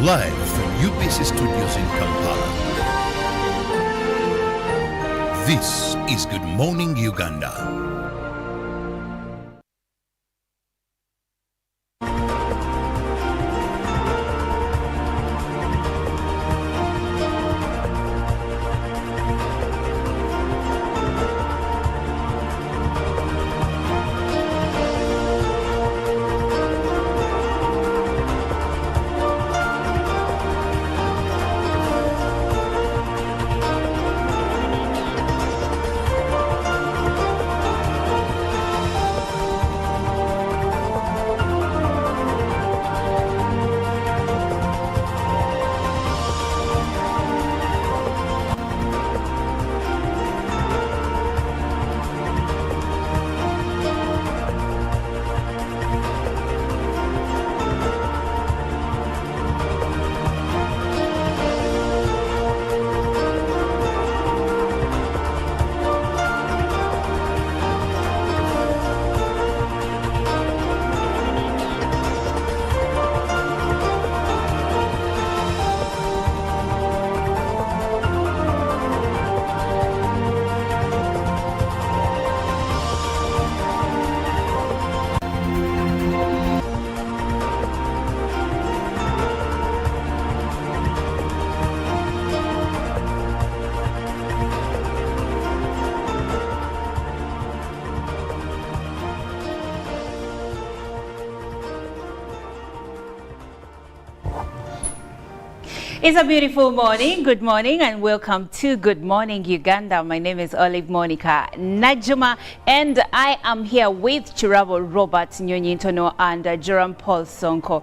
Live from UBC Studios in Kampala. This is Good Morning Uganda. It's a beautiful morning. Good morning and welcome to Good Morning Uganda. My name is Olive Monica Najuma and I am here with Chirabo Robert Nyonyintono and Joram Paul Sonko.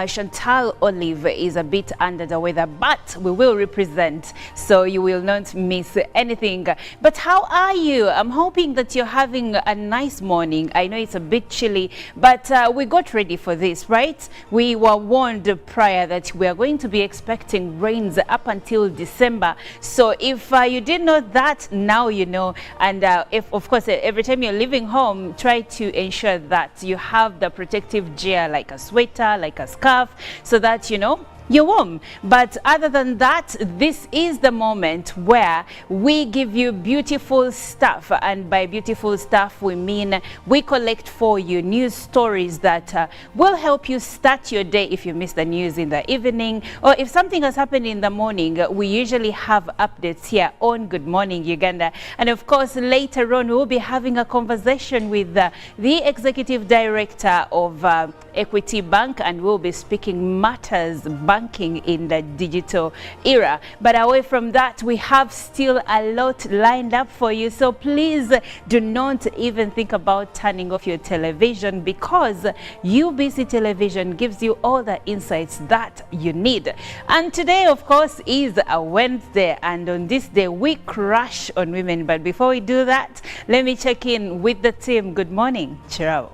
Chantal Olive is a bit under the weather, but we will represent, so you will not miss anything. But how are you? I'm hoping that you're having a nice morning. I know it's a bit chilly, but we got ready for this, right? We were warned prior that we are going to be expecting rains up until December. So if you didn't know that, now you know. And if, of course, every time you're leaving home, try to ensure that you have the protective gear, like a sweater, like a scarf, so that, you know, you're warm. But other than that, this is the moment where we give you beautiful stuff, and by beautiful stuff we mean we collect for you news stories that will help you start your day. If you miss the news in the evening, or if something has happened in the morning, we usually have updates here on Good Morning Uganda. And of course, later on we'll be having a conversation with the executive director of Equity Bank, and we'll be speaking matters banking in the digital era. But away from that, we have still a lot lined up for you, so please do not even think about turning off your television, because UBC television gives you all the insights that you need. And today, of course, is a Wednesday, and on this day we crush on women. But before we do that, let me check in with the team. Good morning, Chirao.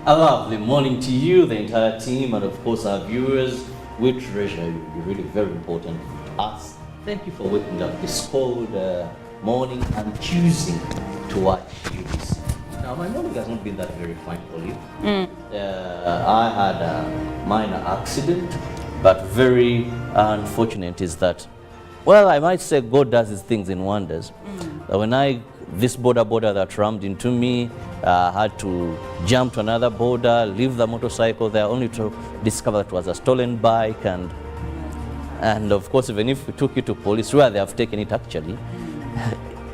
A lovely morning to you, the entire team, and of course our viewers. We treasure you. You're really very important to us. Thank you for waking up this cold morning and choosing to watch UBC. Now, my morning has not been that very fine for you. I had a minor accident, but very unfortunate is that, well, I might say God does his things in wonders. When this border that rammed into me, had to jump to another border, leave the motorcycle there, only to discover it was a stolen bike. And of course, even if we took it to police, where they have taken it actually,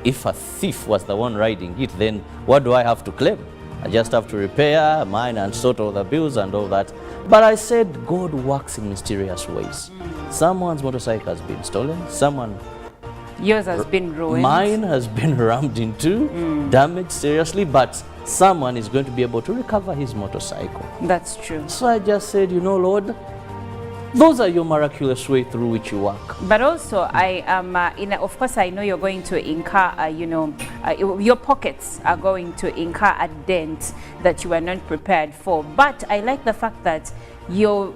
if a thief was the one riding it, then what do I have to claim? I just have to repair mine and sort all the bills and all that. But I said God works in mysterious ways. Someone's motorcycle has been stolen, Yours has been ruined. Mine has been rammed into, damaged seriously, but someone is going to be able to recover his motorcycle. That's true. So I just said, you know, Lord, those are your miraculous way through which you work. But also, I am, of course, I know you're going to incur, your pockets are going to incur a dent that you are not prepared for. But I like the fact that your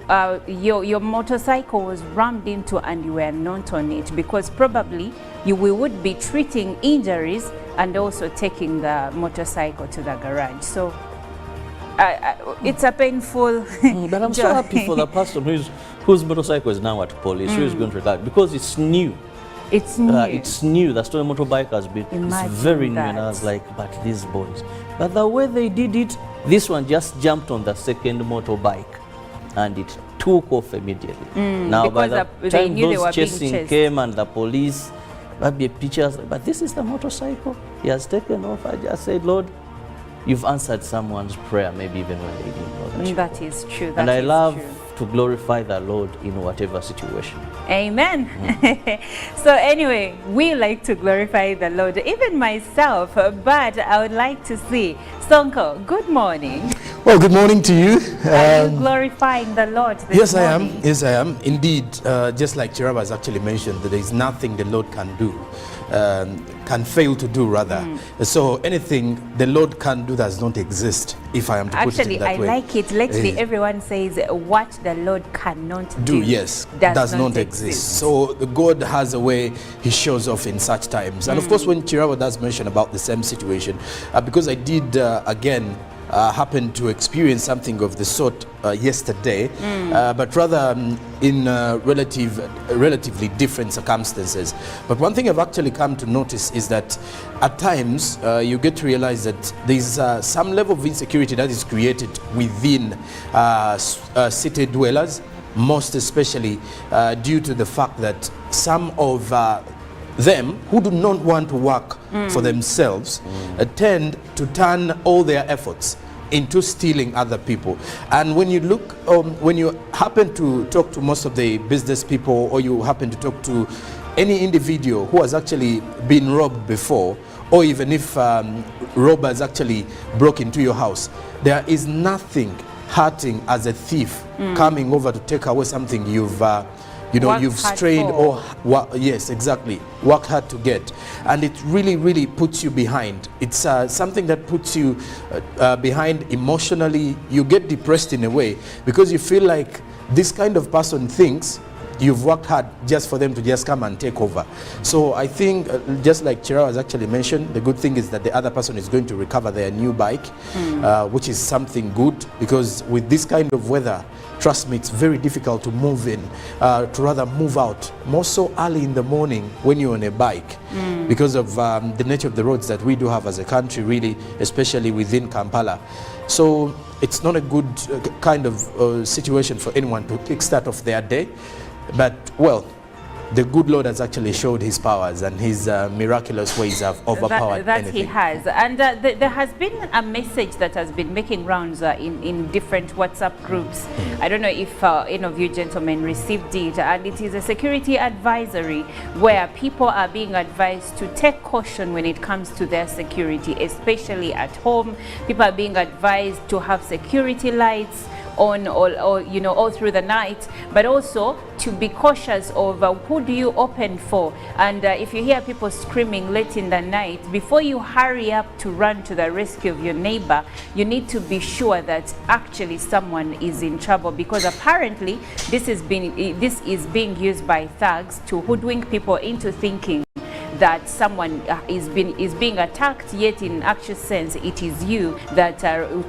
motorcycle was rammed into and you were not on it, because probably we would be treating injuries and also taking the motorcycle to the garage. So it's a painful but I'm so happy for the person whose motorcycle is now at police, who is going to record? Because it's new. It's new. It's new. The stolen motorbike has been it's very new. And I was like, but these boys. But the way they did it, this one just jumped on the second motorbike and it took off immediately. Now, by the time those chasing came and the police, maybe pictures, but this is the motorcycle. He has taken off. I just said, Lord, you've answered someone's prayer, maybe even when they didn't know that. That is true. And I love to glorify the Lord in whatever situation. Amen. So anyway, we like to glorify the Lord, even myself, but I would like to see Sonko. Good morning. Well, good morning to you. Are you glorifying the Lord this morning? I am. Yes, I am. Indeed, just like Chiraba has actually mentioned, that there is nothing the Lord can do, can fail to do, rather. So anything the Lord can do does not exist, if I am to put it in that way. Actually, I like it. Lately, everyone says what the Lord cannot do. Yes, does not exist. So God has a way He shows off in such times. And of course, when Chiraba does mention about the same situation, because I did, again, happened to experience something of the sort yesterday, but rather in relatively different circumstances. But one thing I've actually come to notice is that at times you get to realize that there's some level of insecurity that is created within city dwellers, most especially due to the fact that some of them who do not want to work for themselves tend to turn all their efforts into stealing other people. And when you look, when you happen to talk to most of the business people, or you happen to talk to any individual who has actually been robbed before, or even if robbers actually broke into your house, there is nothing hurting as a thief coming over to take away something you've you've strained or yes, exactly, worked hard to get. And it really puts you behind. It's something that puts you behind emotionally. You get depressed in a way because you feel like this kind of person thinks you've worked hard just for them to just come and take over. So I think, just like Chira has actually mentioned, the good thing is that the other person is going to recover their new bike, which is something good, because with this kind of weather, trust me, it's very difficult to move in, to rather move out, more so early in the morning when you're on a bike, because of the nature of the roads that we do have as a country, really, especially within Kampala. So it's not a good kind of situation for anyone to kickstart off their day. But, well, the good Lord has actually showed His powers, and His miraculous ways have overpowered anything. He has. And there has been a message that has been making rounds in different WhatsApp groups. I don't know if any of you gentlemen received it, and it is a security advisory where people are being advised to take caution when it comes to their security, especially at home. People are being advised to have security lights on all through the night, but also to be cautious of who do you open for. And if you hear people screaming late in the night, before you hurry up to run to the rescue of your neighbor, you need to be sure that actually someone is in trouble, because apparently this is being used by thugs to hoodwink people into thinking that someone is being attacked, yet in actual sense it is you that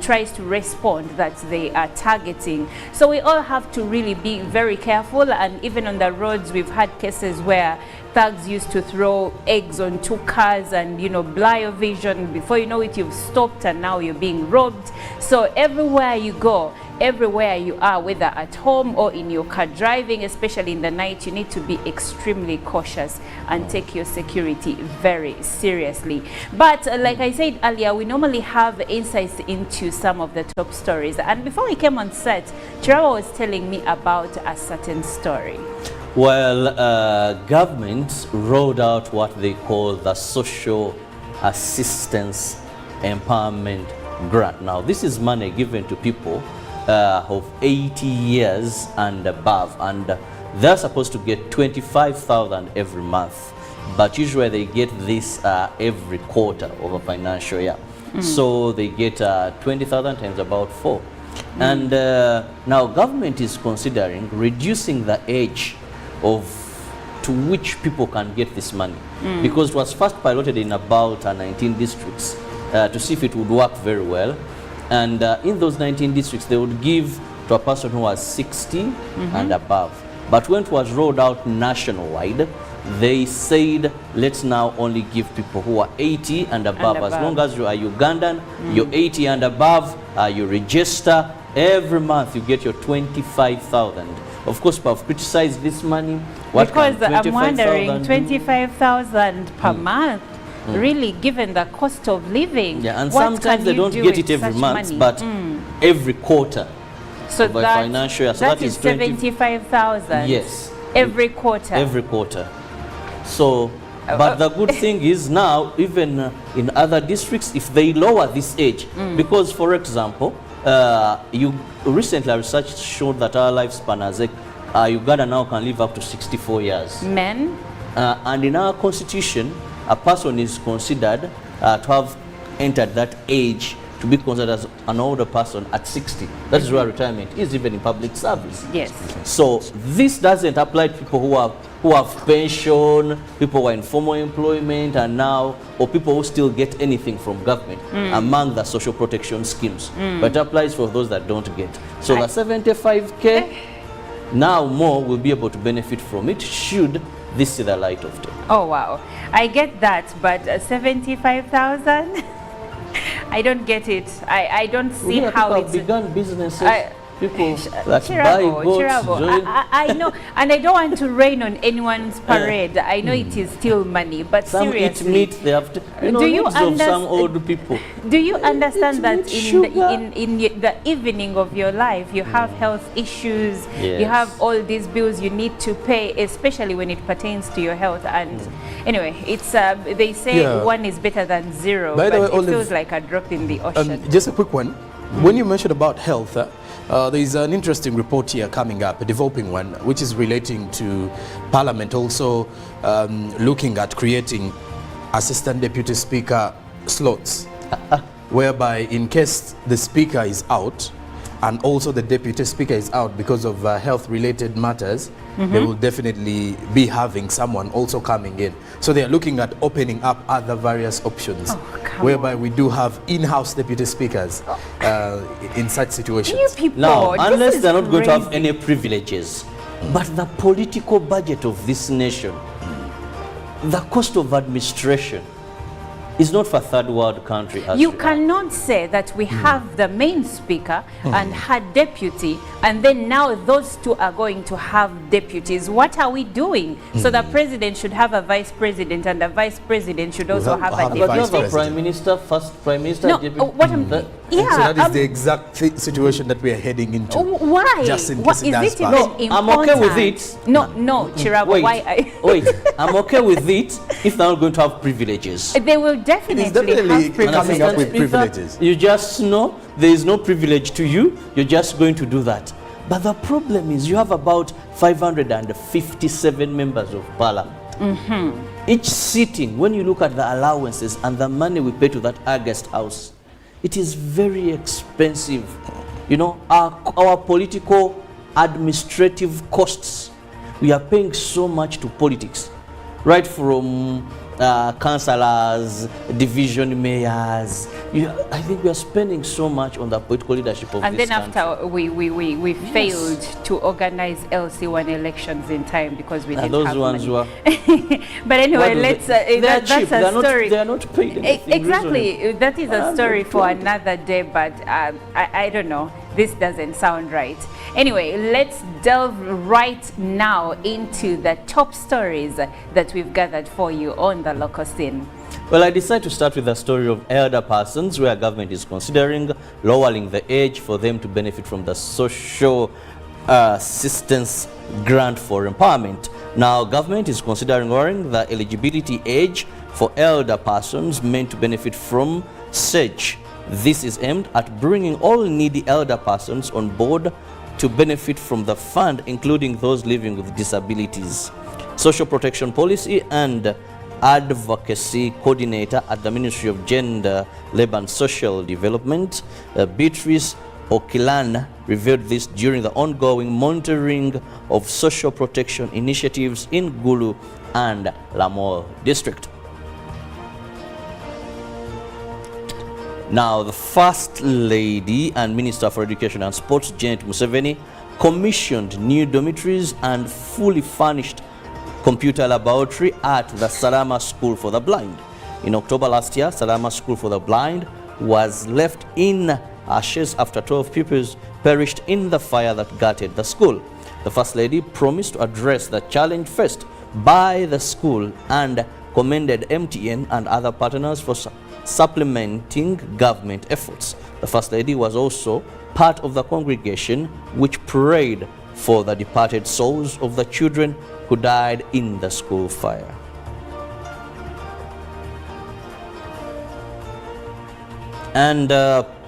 tries to respond that they are targeting. So we all have to really be very careful, and even on the roads we've had cases where thugs used to throw eggs onto cars and blur your vision. Before you know it, you've stopped and now you're being robbed. So everywhere you go, everywhere you are, whether at home or in your car driving, especially in the night, you need to be extremely cautious and take your security very seriously. But like I said earlier, we normally have insights into some of the top stories. And before we came on set, Chirawa was telling me about a certain story. Well, government rolled out what they call the Social Assistance Empowerment Grant. Now, this is money given to people of 80 years and above, and they're supposed to get 25,000 every month, but usually they get this every quarter of a financial year. So they get 20,000 times about 4. And now government is considering reducing the age to which people can get this money, because it was first piloted in about 19 districts to see if it would work very well. And in those 19 districts, they would give to a person who was 60 and above. But when it was rolled out nationwide, they said, let's now only give people who are 80 and above. As long as you are Ugandan, you're 80 and above, you register. Every month you get your 25,000. Of course, people have criticized this money. Because I'm wondering, 25,000 per month, really, given the cost of living. Yeah, and sometimes they don't get it every month, but every quarter. So that, financial year. So that is 75,000. Yes. Every quarter. Every quarter. So, but the good thing is now, even in other districts, if they lower this age, because, for example, recently a research showed that our lifespan as Uganda now can live up to 64 years. Men? And in our constitution, a person is considered to have entered that age to be considered as an older person at 60. That is where retirement is, even in public service. Yes. So this doesn't apply to people who have pension, people who are in formal employment, and now, or people who still get anything from government among the social protection schemes. But it applies for those that don't get. So the 75K, now more will be able to benefit from it should this see the light of day. Oh wow, I get that, but 75,000. I don't get it. I don't see how it's begun businesses. People that Chirabo, buy goats, I know, and I don't want to rain on anyone's parade. I know it is still money, but some seriously, eat meat. They have to, do you needs of some old people. Do you understand that sugar. in the evening of your life you have health issues, Yes. you have all these bills you need to pay, especially when it pertains to your health. And anyway, it's they say one is better than zero, By but the way, it Olive, feels like a drop in the ocean. Just a quick one. When you mentioned about health, there is an interesting report here coming up, a developing one, which is relating to Parliament also looking at creating Assistant Deputy Speaker slots, whereby in case the Speaker is out and also the Deputy Speaker is out because of health-related matters, they will definitely be having someone also coming in. So they are looking at opening up other various options, whereby we do have in-house Deputy Speakers in such situations. You people, Now, unless they're not going to have crazy. any privileges, but the political budget of this nation, the cost of administration, is not for third world country. You cannot say that we have the main speaker and her deputy, and then now those two are going to have deputies. What are we doing? So the president should have a vice president, and the vice president should also have a But you have deputy. a prime minister, first prime minister. No, deputy. what I'm, So that is the exact situation that we are heading into. why? Just in What case it is does it pass. even No, I'm okay with important? it. No, Chirabo, Wait, why? wait, I'm okay with it if they're not going to have privileges. They will definitely, definitely have privileges. coming up with Speaker, privileges. You just know there is no privilege to you. You're just going to do that. But the problem is you have about 557 members of parliament. Each sitting, when you look at the allowances and the money we pay to that August house, it is very expensive. You know, our political administrative costs, we are paying so much to politics, right from councillors, division mayors. I think we are spending so much on the political leadership of And this then country. after we failed to organize LC1 elections in time because we didn't those have ones money. were But anyway, What do let's they are that's cheap. a story. They are not paid anything Exactly, reasonable. that is a story for 120. another day, but I don't know. This doesn't sound right. Anyway, let's delve right now into the top stories that we've gathered for you on the local scene. Well, I decided to start with the story of elder persons, where government is considering lowering the age for them to benefit from the social assistance grant for empowerment. Now, government is considering lowering the eligibility age for elder persons meant to benefit from SAGE. This is aimed at bringing all needy elder persons on board to benefit from the fund, including those living with disabilities. Social Protection Policy and Advocacy Coordinator at the Ministry of Gender, Labour and Social Development, Beatrice Okilan, revealed this during the ongoing monitoring of social protection initiatives in Gulu and Lamol district. Now, the First Lady and Minister for Education and Sports, Janet Museveni, commissioned new dormitories and fully furnished computer laboratory at the Salama School for the Blind. In October last year, Salama School for the Blind was left in ashes after 12 pupils perished in the fire that gutted the school. The First Lady promised to address the challenge faced by the school and commended MTN and other partners for supplementing government efforts. The First Lady was also part of the congregation which prayed for the departed souls of the children who died in the school fire. And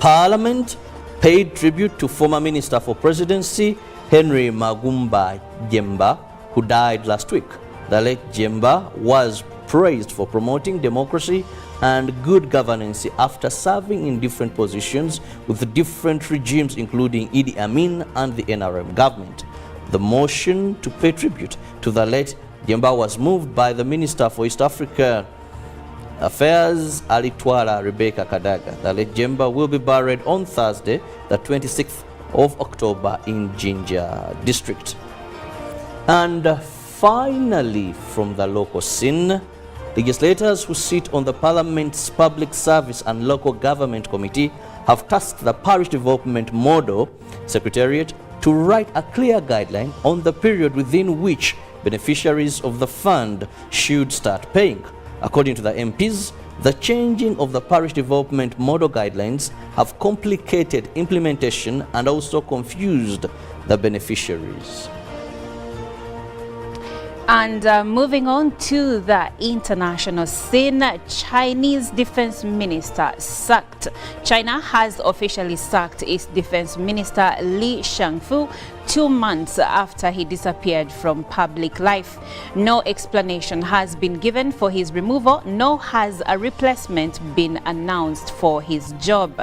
Parliament paid tribute to former Minister for Presidency Henry Magumba Jemba, who died last week. The late Jemba was praised for promoting democracy and good governance after serving in different positions with different regimes, including Idi Amin and the NRM government. The motion to pay tribute to the late Jemba was moved by the Minister for East Africa Affairs, Alitwala Rebecca Kadaga. The late Jemba will be buried on Thursday, the 26th of October in Jinja district. And finally, from the local scene, legislators who sit on the Parliament's Public Service and Local Government Committee have tasked the Parish Development Model Secretariat to write a clear guideline on the period within which beneficiaries of the fund should start paying. According to the MPs, the changing of the Parish Development Model Guidelines have complicated implementation and also confused the beneficiaries. And moving on to the international scene, Chinese Defense Minister sacked. China has officially sacked its Defense Minister Li Shangfu 2 months after he disappeared from public life. No explanation has been given for his removal, nor has a replacement been announced for his job.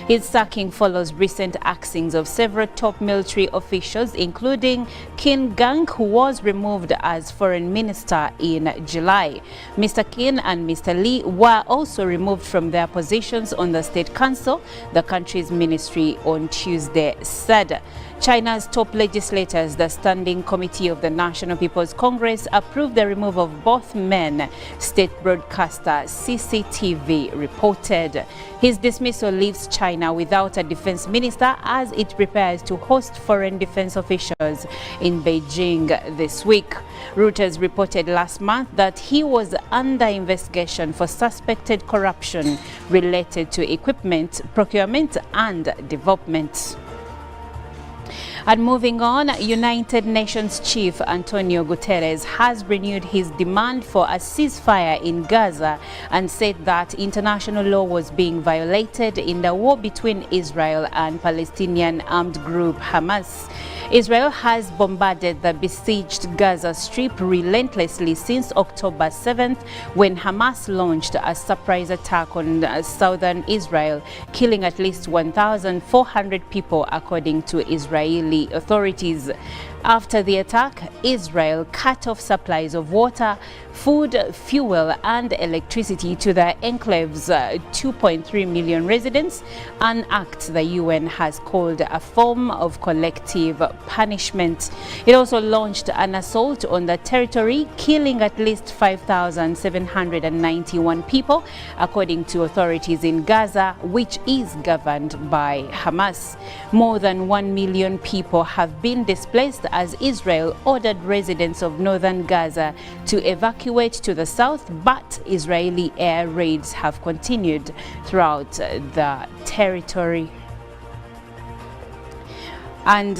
His sacking follows recent axings of several top military officials, including Qin Gang, who was removed as foreign minister in July. Mr. Qin and Mr. Li were also removed from their positions on the State Council, the country's ministry, on Tuesday said. China's top legislators, the Standing Committee of the National People's Congress, approved the removal of both men, state broadcaster CCTV reported. His dismissal leaves China without a defense minister as it prepares to host foreign defense officials in Beijing this week. Reuters reported last month that he was under investigation for suspected corruption related to equipment, procurement and development. And moving on, United Nations Chief Antonio Guterres has renewed his demand for a ceasefire in Gaza and said that international law was being violated in the war between Israel and Palestinian armed group Hamas. Israel has bombarded the besieged Gaza Strip relentlessly since October 7th, when Hamas launched a surprise attack on southern Israel, killing at least 1,400 people, according to Israeli authorities. After the attack, Israel cut off supplies of water, food, fuel and electricity to the enclave's 2.3 million residents, an act the UN has called a form of collective punishment. It also launched an assault on the territory, killing at least 5,791 people, according to authorities in Gaza, which is governed by Hamas. More than 1 million people have been displaced as Israel ordered residents of northern Gaza to evacuate to the south, but Israeli air raids have continued throughout the territory. And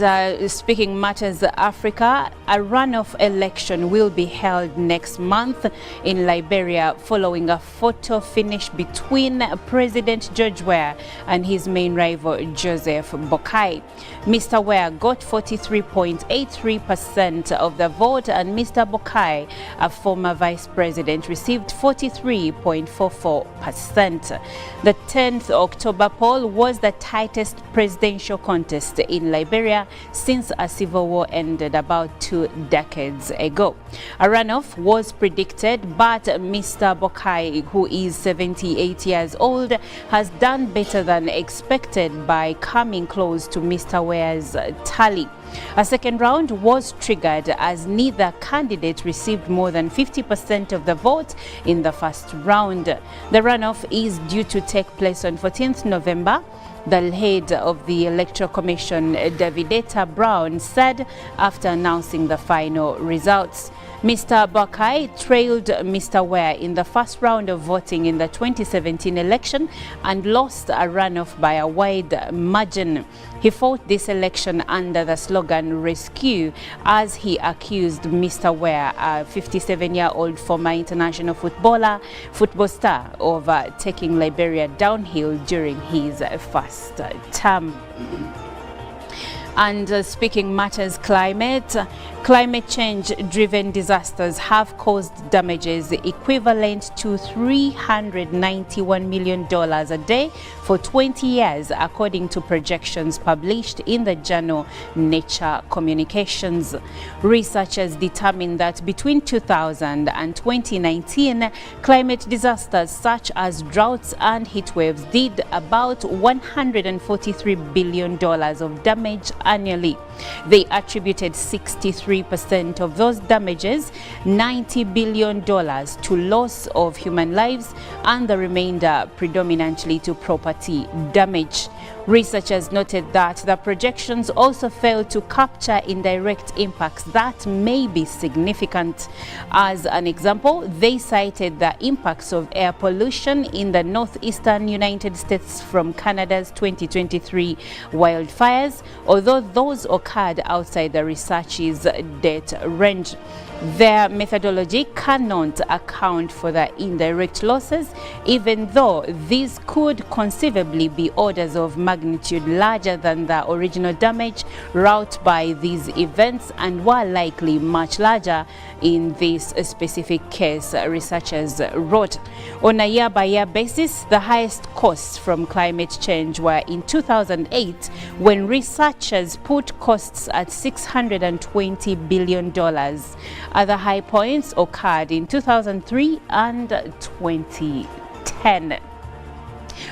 speaking matters Africa, a runoff election will be held next month in Liberia following a photo finish between President George Weah and his main rival Joseph Boakai. Mr. Weah got 43.83% of the vote and Mr. Boakai, a former vice president, received 43.44%. The 10th October poll was the tightest presidential contest in Liberia Liberia since a civil war ended about 2 decades ago. A runoff was predicted, but Mr. Bokai, who is 78 years old, has done better than expected by coming close to Mr. Ware's tally. A second round was triggered as neither candidate received more than 50% of the vote in the first round. The runoff is due to take place on 14th November. The head of the Electoral Commission, Davidetta Brown, said after announcing the final results. Mr. Bokai trailed Mr. Ware in the first round of voting in the 2017 election and lost a runoff by a wide margin. He fought this election under the slogan "Rescue" as he accused Mr. Ware, a 57-year-old former international football star, of taking Liberia downhill during his first term. And speaking matters climate change-driven disasters have caused damages equivalent to $391 million a day for 20 years, according to projections published in the journal Nature Communications. Researchers determined that between 2000 and 2019, climate disasters such as droughts and heat waves did about $143 billion of damage annually. They attributed 63% of those damages, $90 billion, to loss of human lives and the remainder predominantly to property damage. Researchers noted that the projections also failed to capture indirect impacts that may be significant. As an example, they cited the impacts of air pollution in the northeastern United States from Canada's 2023 wildfires, although those occurred outside the research's date range. Their methodology cannot account for the indirect losses, even though these could conceivably be orders of magnitude larger than the original damage wrought by these events and were likely much larger in this specific case, researchers wrote. On a year-by-year basis, the highest costs from climate change were in 2008, when researchers put costs at $620 billion. Other high points occurred in 2003 and 2010.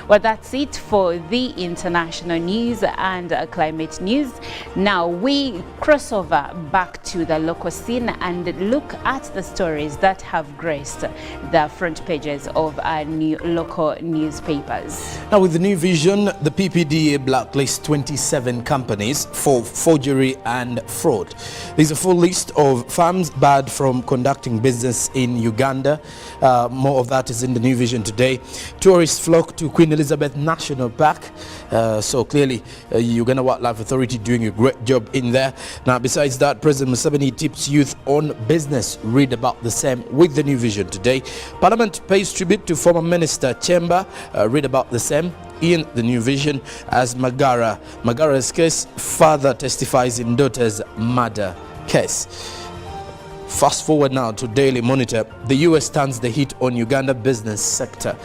Well, that's it for the international news and climate news. Now we cross over back to the local scene and look at the stories that have graced the front pages of our new local newspapers. Now, with the new vision, the PPDA blacklists 27 companies for forgery and fraud. There's a full list of firms barred from conducting business in Uganda. More of that is in the new vision today. Tourists flock to Queen Elizabeth National Park. So clearly, Uganda Wildlife Authority doing a great job in there. Now, besides that, President Museveni tips youth on business. Read about the same with the new vision today. Parliament pays tribute to former Minister Chemba. Read about the same in the new vision as Magara's case father testifies in daughter's murder case. Fast forward now to Daily Monitor. The US turns the heat on Uganda business sector.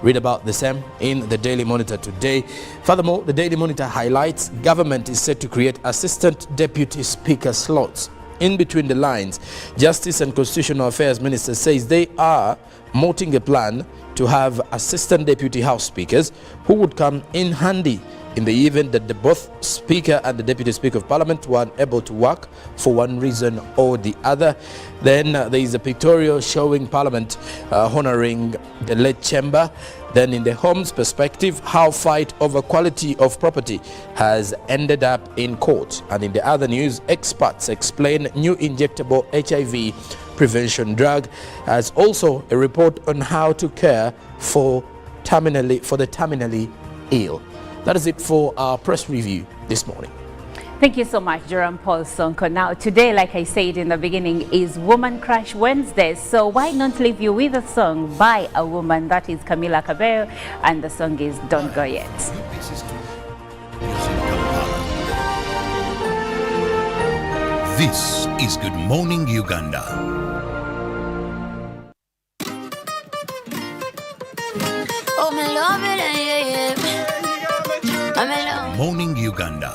Read about the same in the Daily Monitor today. Furthermore, the Daily Monitor highlights government is set to create assistant deputy speaker slots. In between the lines, Justice and Constitutional Affairs Minister says they are mooting a plan to have assistant deputy house speakers who would come in handy in the event that the both Speaker and the Deputy Speaker of Parliament were unable to work for one reason or the other. Then there is a pictorial showing Parliament honoring the late Chemba. Then in the Home's perspective, how fight over quality of property has ended up in court. And in the other news, experts explain new injectable HIV prevention drug, as also a report on how to care for the terminally ill. That is it for our press review this morning. Thank you so much, Jerome Paul Sonko. Now, today, like I said in the beginning, is Woman Crush Wednesday. So why not leave you with a song by a woman, that is Camila Cabello, and the song is Don't Go Yet. This is Good Morning Uganda. Oh, me love it, yeah, yeah. I'm alone. Morning Uganda.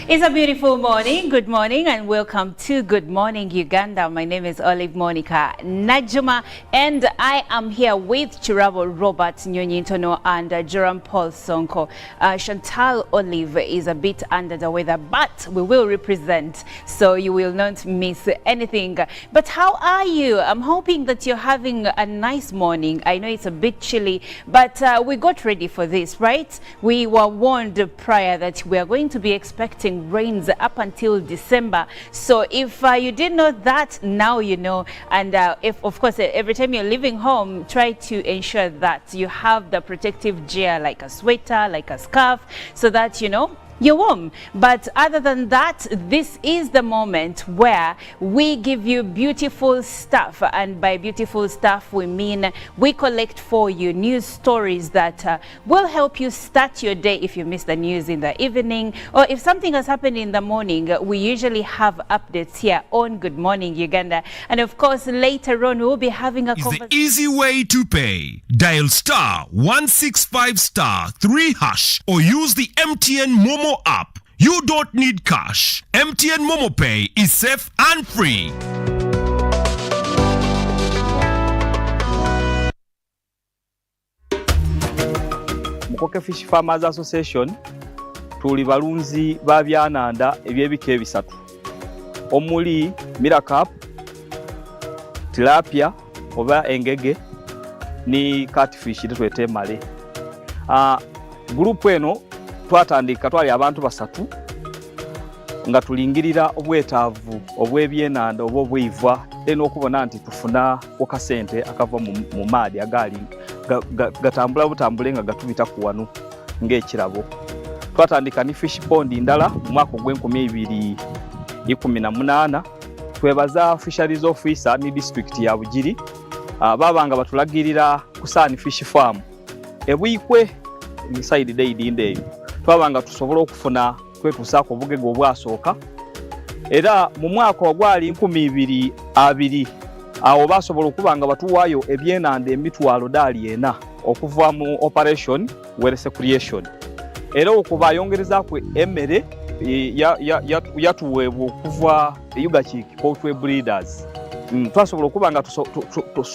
It's a beautiful morning. Good morning and welcome to Good Morning Uganda. My name is Olive Monica Najuma and I am here with Chirabo Robert Nyonyintono and Jerome Paul Sonko. Chantal Olive is a bit under the weather, but we will represent, so you will not miss anything. But how are you? I'm hoping that you're having a nice morning. I know it's a bit chilly, but we got ready for this, right? We were warned prior that we are going to be expecting rains up until December. So if you didn't know that, now you know. And if, of course, every time you're leaving home, try to ensure that you have the protective gear, like a sweater, like a scarf, so that, you know, you're warm. But other than that, this is the moment where we give you beautiful stuff. And by beautiful stuff, we mean we collect for you news stories that will help you start your day if you miss the news in the evening, or if something has happened in the morning. We usually have updates here on Good Morning Uganda. And of course, later on, we'll be having a conversation. The easy way to pay. Dial *165*3# or use the MTN Momo app. You don't need cash. MTN Momo Pay is safe and free. Mukoke Fish Farmers Association tuli balunzi ba byananda ebyebika ebisatu omuli Miracap, tilapia oba engege ni catfish twete male. Group eno twatandika twali abantu basatu nga tulingirira obwetaavu obwebyenanda obw'ibwa eno okubona nti tufuna okasente akava mu maadi agali gatambula butambule nga gatubita ku wano ng'ekirabo. Twatandika ni fish pond ndala mu mwaka gw'e2018. Twebaza fisheries officer ni district ya Bugiri babanga batulagirira ku Sun Fish Farm ebwikwe ni side day ndeyo twabanga tusobola okufuna kwetusaako obugege obwasooka era mu mwaka ogwali 2020 awo basobola okubanga batuwaayo ebyenanda emitwalo $40 okuva mu operation Werese Creation era okuba yongerezaako emmere yatuweebwa okuva Uganda Poultry Breeders. Twasobola okubanga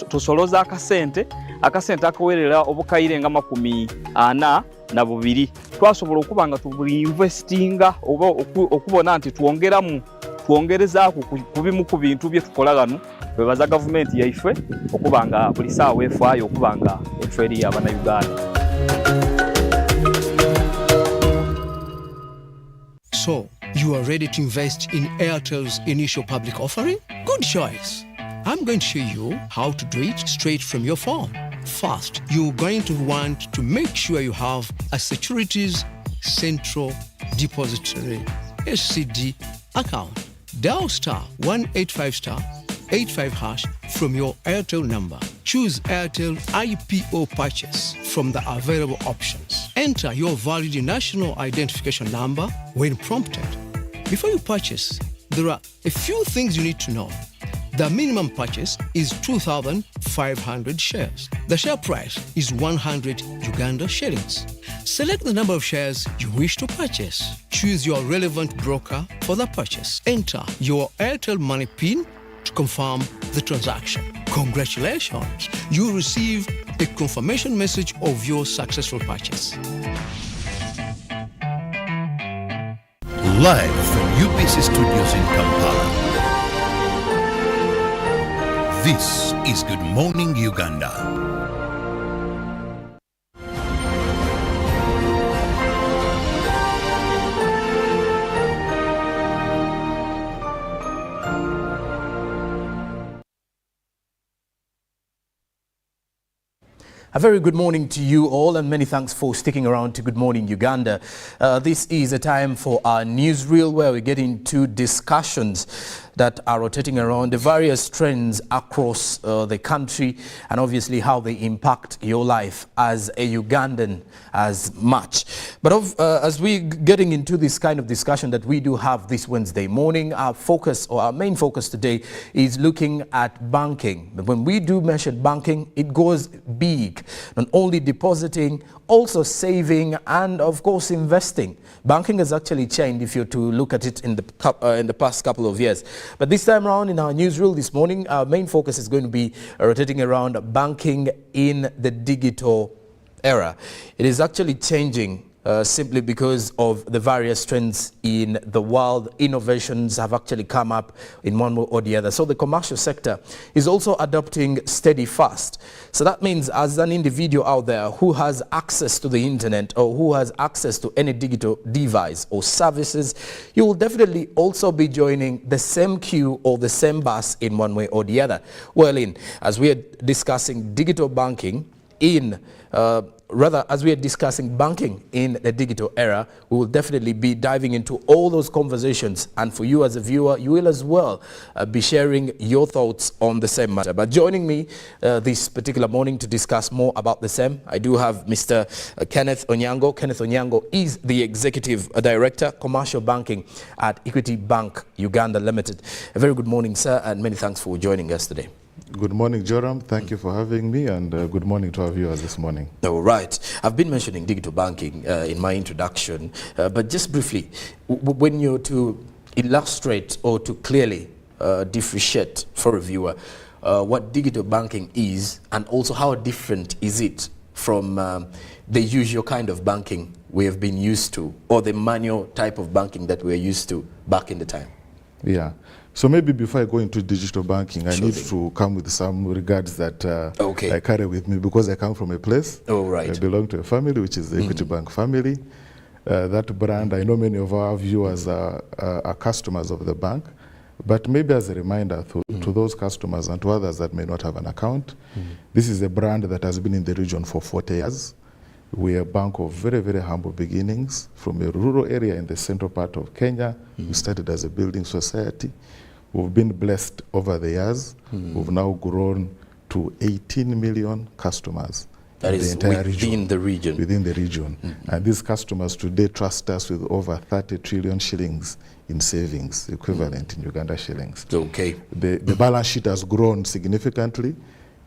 tusoloza akasente akawerera obukayire nga 42. Twasobola okubanga tubuinvestinga oba okubona nti twongerezaako ku bimu ku bintu bye tukola gano. Twebaza gavumenti yaife okubanga buli saawa efaayo okubanga efe eri Abannayuganda. So, you are ready to invest in Airtel's initial public offering? Good choice. I'm going to show you how to do it straight from your phone. First, you're going to want to make sure you have a Securities Central Depository SCD account. Dial *185*85# from your Airtel number. Choose Airtel IPO purchase from the available options. Enter your valid national identification number when prompted. Before you purchase, there are a few things you need to know. The minimum purchase is 2,500 shares. The share price is 100 Uganda shillings. Select the number of shares you wish to purchase. Choose your relevant broker for the purchase. Enter your Airtel Money PIN to confirm the transaction. Congratulations! You receive a confirmation message of your successful purchase. Live from UBC Studios in Kampala. This is Good Morning Uganda. A very good morning to you all, and many thanks for sticking around to Good Morning Uganda. This is a time for our newsreel where we get into discussions. that are rotating around, the various trends across the country, and obviously how they impact your life as a Ugandan as much. But as we're getting into this kind of discussion that we do have this Wednesday morning, our focus, or our main focus today, is looking at banking. But when we do mention banking, it goes big. Not only depositing, also saving, and of course investing. Banking has actually changed if you're to look at it in the past couple of years. But this time around in our newsreel this morning, our main focus is going to be rotating around banking in the digital era. It is actually changing simply because of the various trends in the world. Innovations have actually come up in one way or the other. So the commercial sector is also adopting steady fast. So that means as an individual out there who has access to the internet or who has access to any digital device or services, you will definitely also be joining the same queue or the same bus in one way or the other. Well, as we are discussing digital banking as we are discussing banking in the digital era, we will definitely be diving into all those conversations. And for you as a viewer, you will as well be sharing your thoughts on the same matter. But joining me this particular morning to discuss more about the same, I do have Mr. Kenneth Onyango. Kenneth Onyango is the Executive Director, Commercial Banking at Equity Bank Uganda Limited. A very good morning, sir, and many thanks for joining us today. Good morning, Joram. Thank you for having me, and good morning to our viewers this morning. All right. I've been mentioning digital banking in my introduction, but just briefly, when you're to illustrate or to clearly differentiate for a viewer what digital banking is, and also how different is it from the usual kind of banking we have been used to, or the manual type of banking that we're used to back in the time? Yeah. So maybe before I go into digital banking, I need to come with some regards that I carry with me, because I come from a place. Oh, right. I belong to a family, which is the Equity Bank family. That brand, I know many of our viewers are customers of the bank, but maybe as a reminder to those customers and to others that may not have an account, this is a brand that has been in the region for 40 years. We are a bank of very, very humble beginnings from a rural area in the central part of Kenya. We started as a building society. We've been blessed over the years. We've now grown to 18 million customers. That is within the region. Within the region. And these customers today trust us with over 30 trillion shillings in savings, equivalent in Uganda shillings. Okay. The balance sheet has grown significantly.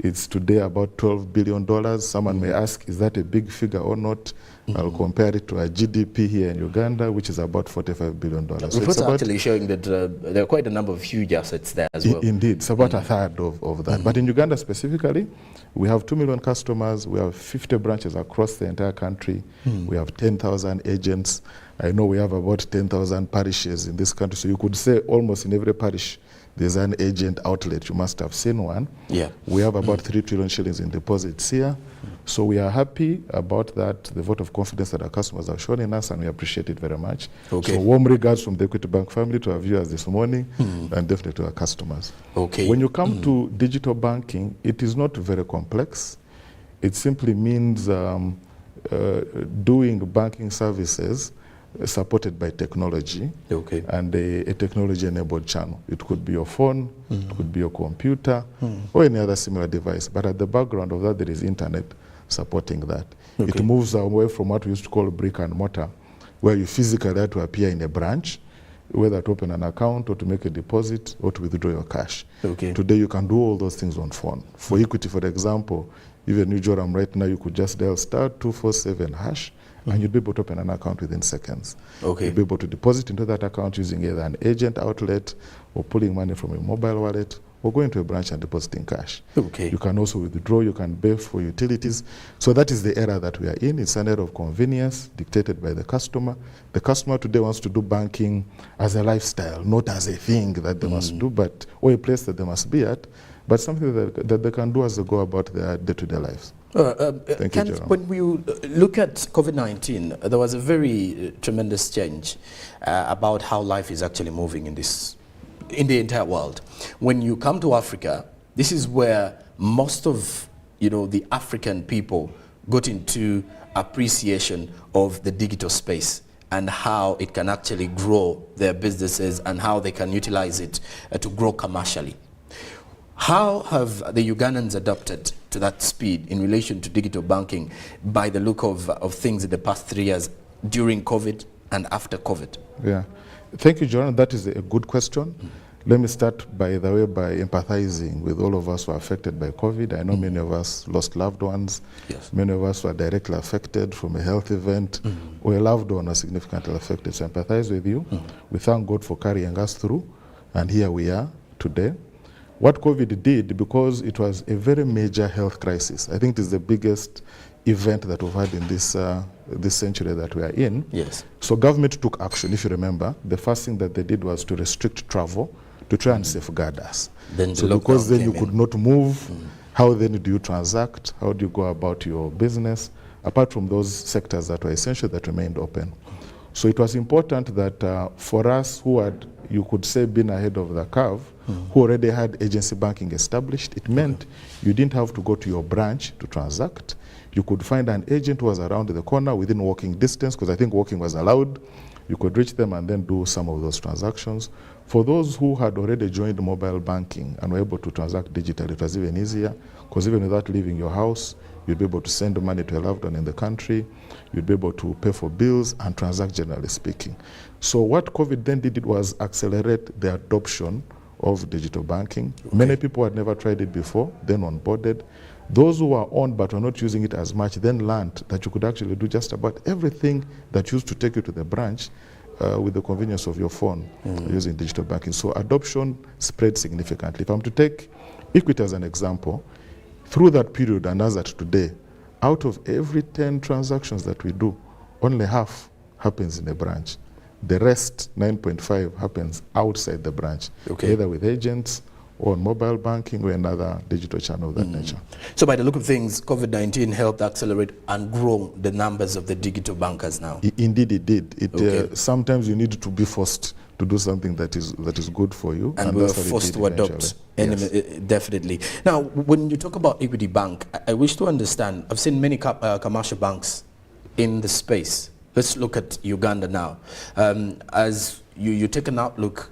It's today about $12 billion. Someone may ask, is that a big figure or not? I'll compare it to a GDP here in Uganda, which is about $45 billion. So reports are actually showing that there are quite a number of huge assets there as well. Indeed, it's about a third of that. But in Uganda specifically, we have 2 million customers. We have 50 branches across the entire country. We have 10,000 agents. I know we have about 10,000 parishes in this country. So you could say almost in every parish, there's an agent outlet. You must have seen one. Yeah. We have about 3 trillion shillings in deposits here. So we are happy about that, the vote of confidence that our customers have shown in us, and we appreciate it very much. Okay. So warm regards from the Equity Bank family to our viewers this morning, and definitely to our customers. Okay. When you come to digital banking, it is not very complex. It simply means doing banking services supported by technology, and a technology-enabled channel. It could be your phone, it could be your computer, or any other similar device. But at the background of that, there is internet supporting that. It moves away from what we used to call brick and mortar, where you physically have to appear in a branch, whether to open an account or to make a deposit or to withdraw your cash. Today, you can do all those things on phone. For Equity, for example, even you, Joram, right now, you could just dial *247# and you'll be able to open an account within seconds. You'll be able to deposit into that account using either an agent outlet or pulling money from a mobile wallet or going to a branch and depositing cash. You can also withdraw, you can pay for utilities. So that is the era that we are in. It's an era of convenience dictated by the customer. The customer today wants to do banking as a lifestyle, not as a thing that they must do, but or a place that they must be at, but something that they can do as they go about their day-to-day lives. Thank you, Jerome. When we look at COVID-19, there was a very tremendous change about how life is actually moving in the entire world. When you come to Africa, this is where most of the African people got into appreciation of the digital space and how it can actually grow their businesses and how they can utilize it to grow commercially. How have the Ugandans adapted to that speed in relation to digital banking by the look of things in the past 3 years during COVID and after COVID? Yeah. Thank you, John. That is a good question. Let me start by empathizing with all of us who are affected by COVID. I know many of us lost loved ones. Yes. Many of us were directly affected from a health event or a loved one was significantly affected. So I empathize with you. We thank God for carrying us through, and here we are today. What COVID did, because it was a very major health crisis, I think it is the biggest event that we've had in this century that we are in. Yes. So government took action. If you remember, the first thing that they did was to restrict travel to try and safeguard us. Then so because then you could not move, how then do you transact? How do you go about your business? Apart from those sectors that were essential that remained open. So it was important that for us who had, you could say, been ahead of the curve, who already had agency banking established, it meant you didn't have to go to your branch to transact. You could find an agent who was around the corner within walking distance, because I think walking was allowed. You could reach them and then do some of those transactions. For those who had already joined mobile banking and were able to transact digitally, it was even easier, because even without leaving your house, you'd be able to send money to a loved one in the country, you'd be able to pay for bills and transact, generally speaking. So what COVID then did was accelerate the adoption of digital banking. Okay. Many people had never tried it before, then onboarded. Those who were on but were not using it as much then learned that you could actually do just about everything that used to take you to the branch with the convenience of your phone using digital banking. So adoption spread significantly. If I'm to take Equity as an example, through that period and as at today, out of every 10 transactions that we do, only half happens in a branch. The rest, 9.5, happens outside the branch, either with agents or on mobile banking or another digital channel of that nature. So by the look of things, COVID-19 helped accelerate and grow the numbers of the digital bankers now. Indeed it did. Sometimes you need to be forced to do something that is good for you. And we were forced to adopt, definitely. Now, when you talk about Equity Bank, I wish to understand, I've seen many commercial banks in the space. Let's look at Uganda now. As you take an outlook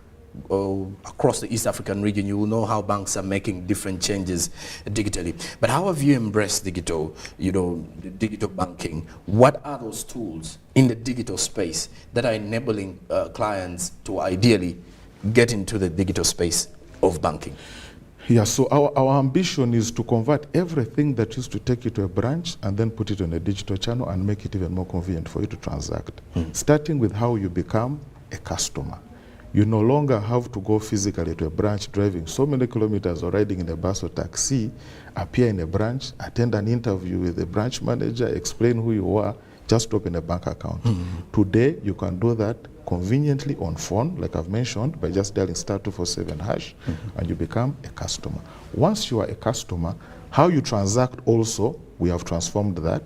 across the East African region, you will know how banks are making different changes digitally. But how have you embraced digital, digital banking? What are those tools in the digital space that are enabling clients to ideally get into the digital space of banking? Yeah, so our ambition is to convert everything that used to take you to a branch and then put it on a digital channel and make it even more convenient for you to transact. Starting with how you become a customer. You no longer have to go physically to a branch, driving so many kilometers or riding in a bus or taxi, appear in a branch, attend an interview with the branch manager, explain who you are, just open a bank account. Today, you can do that conveniently on phone, like I've mentioned, by just dialing *247# and you become a customer. Once you are a customer, how you transact also, we have transformed that.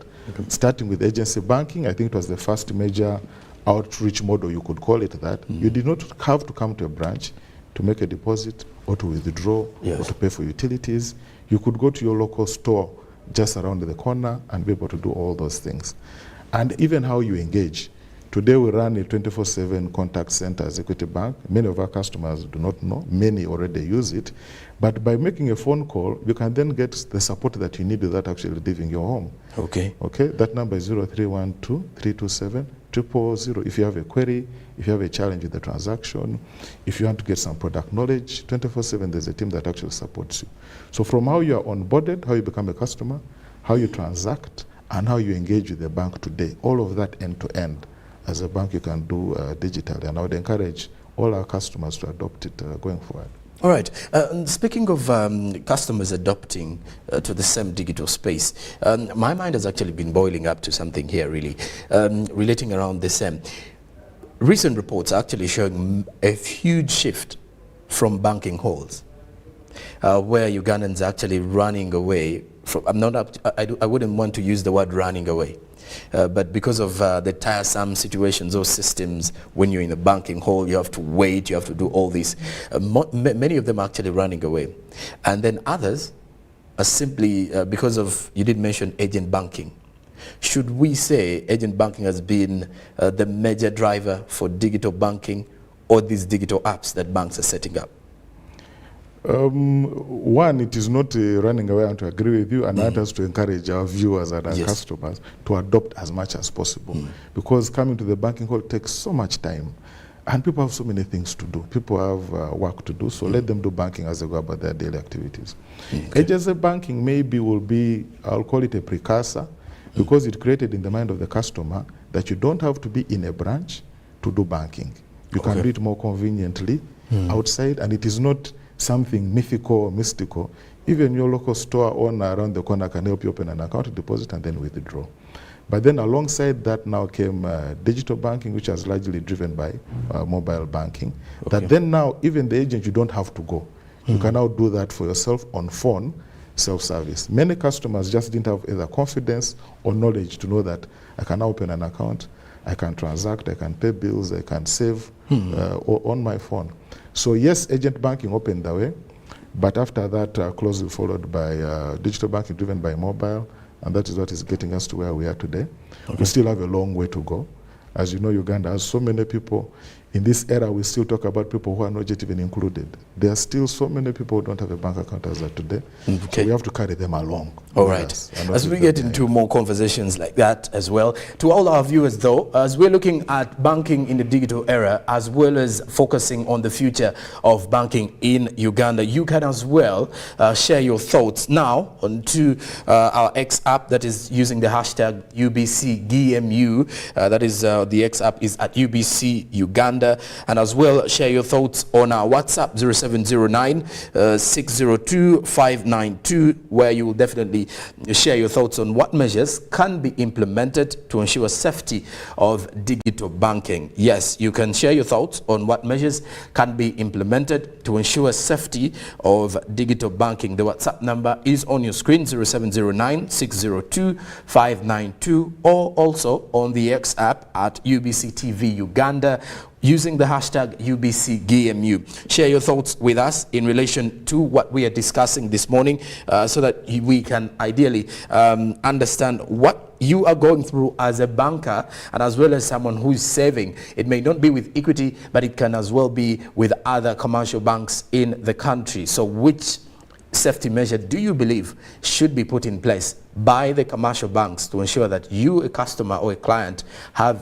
Starting with agency banking, I think it was the first major outreach model, you could call it that. You did not have to come to a branch to make a deposit or to withdraw or to pay for utilities. You could go to your local store just around the corner and be able to do all those things. And even how you engage. Today we run a 24/7 contact center as Equity Bank. Many of our customers do not know, many already use it. But by making a phone call, you can then get the support that you need without actually leaving your home. Okay. That number is 0312-327-000. If you have a query, if you have a challenge with the transaction, if you want to get some product knowledge, 24/7 there's a team that actually supports you. So from how you are onboarded, how you become a customer, how you transact, and how you engage with the bank today, all of that end to end. As a bank, you can do digitally, and I would encourage all our customers to adopt it going forward. All right. Speaking of customers adopting to the same digital space, my mind has actually been boiling up to something here, really, relating around the same. Recent reports are actually showing a huge shift from banking halls, where Ugandans are actually running away from. I wouldn't want to use the word running away. But because of the tiresome situations or systems, when you're in a banking hall, you have to wait, you have to do all this. Many of them are actually running away. And then others are simply, because of, you did mention agent banking, should we say agent banking has been the major driver for digital banking, or these digital apps that banks are setting up? One, it is not running away. I want to agree with you, and that has to encourage our viewers and our customers to adopt as much as possible, because coming to the banking hall takes so much time, and people have so many things to do. People have work to do, so let them do banking as they go about their daily activities. Agency banking maybe will be, I'll call it a precursor, because it created in the mind of the customer that you don't have to be in a branch to do banking. You can do it more conveniently outside, and it is not something mythical or mystical. Even your local store owner around the corner can help you open an account, deposit, and then withdraw. But then alongside that now came digital banking, which is largely driven by mobile banking. That then now, even the agent, you don't have to go. You can now do that for yourself on phone, self-service. Many customers just didn't have either confidence or knowledge to know that I can now open an account, I can transact, I can pay bills, I can save on my phone. So yes, agent banking opened the way, but after that closely followed by digital banking driven by mobile, and that is what is getting us to where we are today. We still have a long way to go. As you know, Uganda has so many people. In this era, we still talk about people who are not yet even included. There are still so many people who don't have a bank account as of today. So we have to carry them along. All right. As we get into more conversations like that as well, to all our viewers though, as we're looking at banking in the digital era, as well as focusing on the future of banking in Uganda, you can as well share your thoughts now onto our X app that is using the hashtag UBCGMU. That is the X app is at UBC Uganda. And as well, share your thoughts on our WhatsApp 0709 602 592, where you will definitely share your thoughts on what measures can be implemented to ensure safety of digital banking. Yes, you can share your thoughts on what measures can be implemented to ensure safety of digital banking. The WhatsApp number is on your screen, 0709 602 592, or also on the X app at UBC TV Uganda, using the hashtag UBCGMU. Share your thoughts with us in relation to what we are discussing this morning, so that we can ideally understand what you are going through as a banker and as well as someone who is saving. It may not be with Equity, but it can as well be with other commercial banks in the country. So which safety measure do you believe should be put in place by the commercial banks to ensure that you, a customer or a client,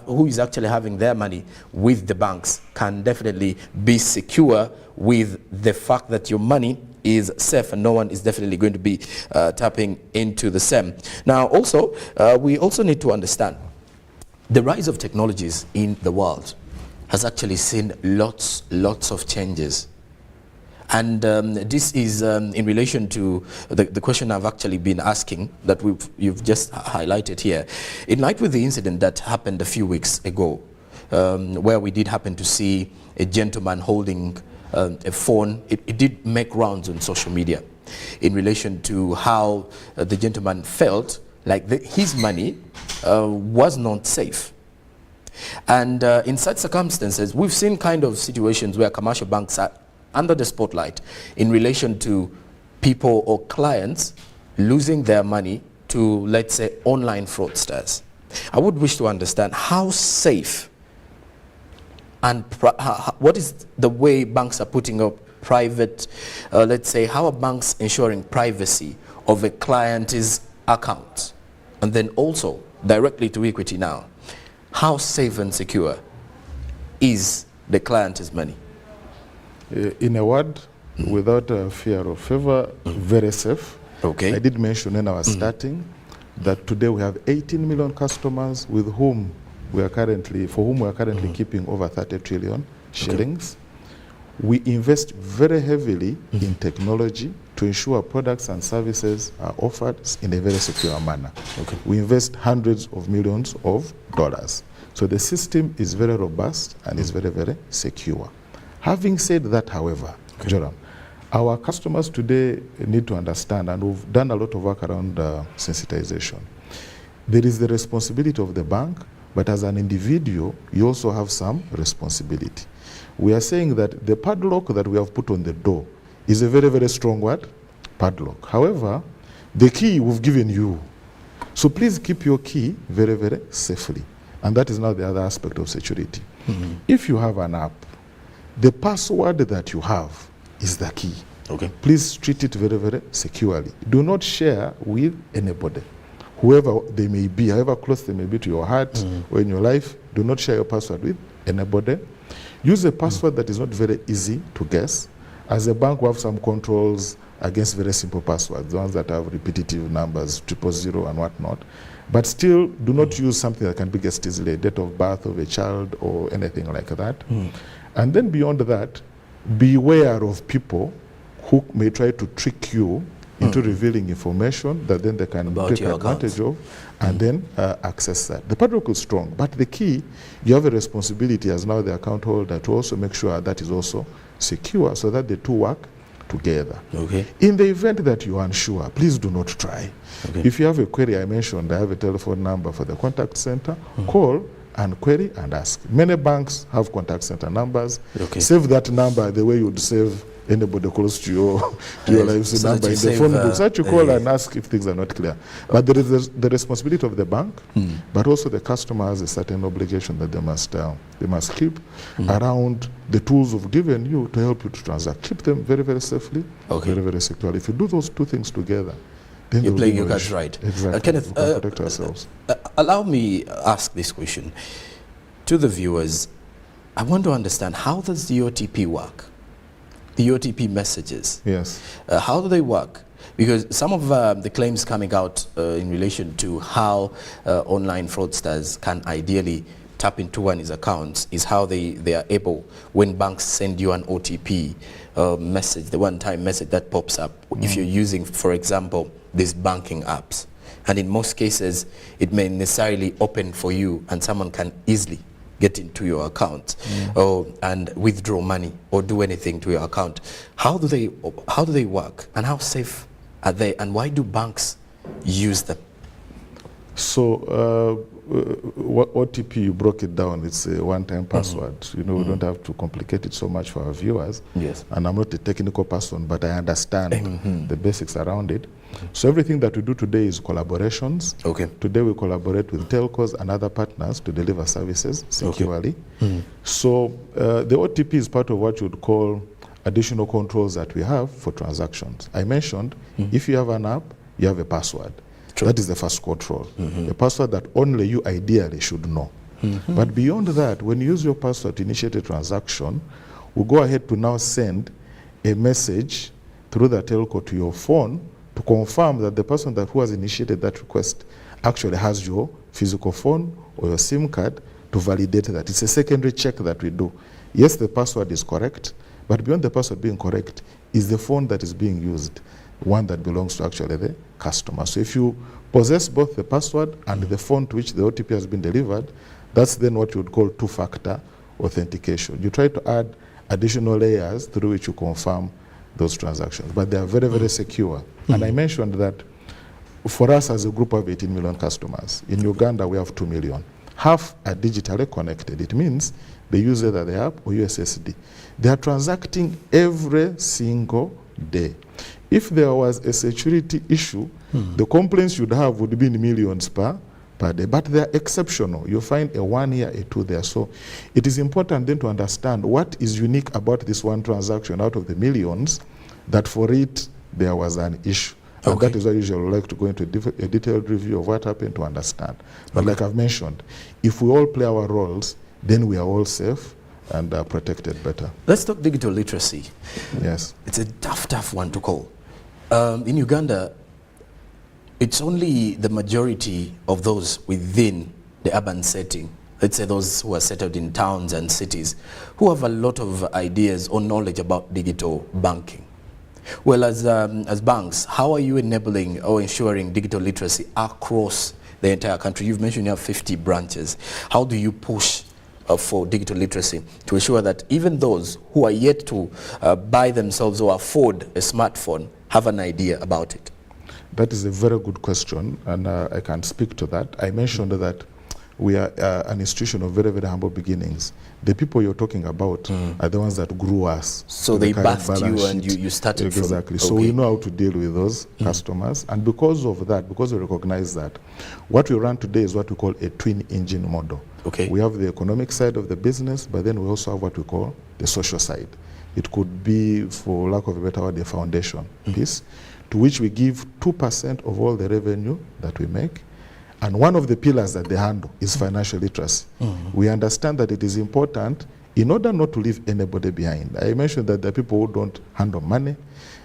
who is actually having their money with the banks, can definitely be secure with the fact that your money is safe and no one is definitely going to be tapping into the same. Now also, we also need to understand the rise of technologies in the world has actually seen lots of changes. And this is in relation to the question I've actually been asking that you've just highlighted here. In light with the incident that happened a few weeks ago, where we did happen to see a gentleman holding a phone, it did make rounds on social media in relation to how the gentleman felt like his money was not safe. And in such circumstances, we've seen kind of situations where commercial banks are under the spotlight in relation to people or clients losing their money to, let's say, online fraudsters. I would wish to understand how safe and what is the way banks are putting up private, let's say, how are banks ensuring privacy of a client's account? And then also directly to Equity now, how safe and secure is the client's money? In a word, without fear or favor, very safe. Okay. I did mention when I was starting that today we have 18 million customers with whom we are currently, keeping over 30 trillion shillings. We invest very heavily in technology to ensure products and services are offered in a very secure manner. We invest hundreds of millions of dollars. So the system is very robust and is very, very secure. Having said that, however, Joram, our customers today need to understand, and we've done a lot of work around sensitization. There is the responsibility of the bank, but as an individual, you also have some responsibility. We are saying that the padlock that we have put on the door is a very, very strong word, padlock. However, the key we've given you. So please keep your key very, very safely. And that is now the other aspect of security. If you have an app, the password that you have is the key. Okay. Please treat it very, very securely. Do not share with anybody. Whoever they may be, however close they may be to your heart or in your life, do not share your password with anybody. Use a password that is not very easy to guess. As a bank, we have some controls against very simple passwords, the ones that have repetitive numbers, 000 and whatnot. But still, do not use something that can be guessed easily, date of birth of a child or anything like that. And then beyond that, beware of people who may try to trick you into revealing information that then they can About take your advantage of and then access that. The padlock is strong, but the key, you have a responsibility as now the account holder to also make sure that is also secure so that the two work together. Okay. In the event that you are unsure, please do not try. Okay. If you have a query, I mentioned I have a telephone number for the contact center. Call and query and ask. Many banks have contact center numbers. Okay. Save that number the way you would save anybody close to your lives so number in the phone book. So that you call and ask if things are not clear. But there is the responsibility of the bank, but also the customer has a certain obligation that they must keep around the tools we've given you to help you to transact. Keep them very, very safely, very, very securely. If you do those two things together, then you're playing your cards right. Exactly. Kenneth, we can protect ourselves. Allow me ask this question to the viewers. I want to understand, how does the OTP work? The OTP messages. Yes. How do they work? Because some of the claims coming out in relation to how online fraudsters can ideally tap into one's accounts is how they are able, when banks send you an OTP message, the one-time message that pops up, if you're using, for example, these banking apps. And in most cases, it may necessarily open for you and someone can easily get into your account and withdraw money or do anything to your account. How do they work, and how safe are they, and why do banks use them? So OTP, you broke it down. It's a one-time password. You know, we don't have to complicate it so much for our viewers. Yes. And I'm not a technical person, but I understand the basics around it. So everything that we do today is collaborations. Okay. Today we collaborate with telcos and other partners to deliver services securely. So the OTP is part of what you would call additional controls that we have for transactions. I mentioned if you have an app, you have a password. True. That is the first control. A password that only you ideally should know. But beyond that, when you use your password to initiate a transaction, we go ahead to now send a message through the telco to your phone to confirm that the person who has initiated that request actually has your physical phone or your SIM card to validate that. It's a secondary check that we do. Yes, the password is correct, but beyond the password being correct is the phone that is being used, one that belongs to actually the customer. So if you possess both the password and the phone to which the OTP has been delivered, that's then what you would call two-factor authentication. You try to add additional layers through which you confirm those transactions, but they are very, very secure. And I mentioned that for us as a group of 18 million customers, in Uganda we have 2 million. Half are digitally connected. It means they use either the app or USSD. They are transacting every single day. If there was a security issue, the complaints you'd have would be in millions per day, but they are exceptional. You find a 1 year, a 2 there. So it is important then to understand what is unique about this one transaction out of the millions, that for it there was an issue. And that is why I usually like to go into a detailed review of what happened to understand. But like I've mentioned, if we all play our roles, then we are all safe and protected better. Let's talk digital literacy. Yes. It's a tough one to call. In Uganda, it's only the majority of those within the urban setting, let's say those who are settled in towns and cities, who have a lot of ideas or knowledge about digital banking. Well, as banks, how are you enabling or ensuring digital literacy across the entire country? You've mentioned you have 50 branches. How do you push for digital literacy to ensure that even those who are yet to buy themselves or afford a smartphone have an idea about it? That is a very good question, and I can speak to that. I mentioned that we are an institution of very, very humble beginnings. The people you're talking about are the ones that grew us. So they birthed you and you started exactly. from... So we know how to deal with those customers. And because of that, because we recognize that, what we run today is what we call a twin engine model. Okay. We have the economic side of the business, but then we also have what we call the social side. It could be, for lack of a better word, the foundation piece, to which we give 2% of all the revenue that we make. And one of the pillars that they handle is financial literacy. We understand that it is important in order not to leave anybody behind. I mentioned that there are people who don't handle money.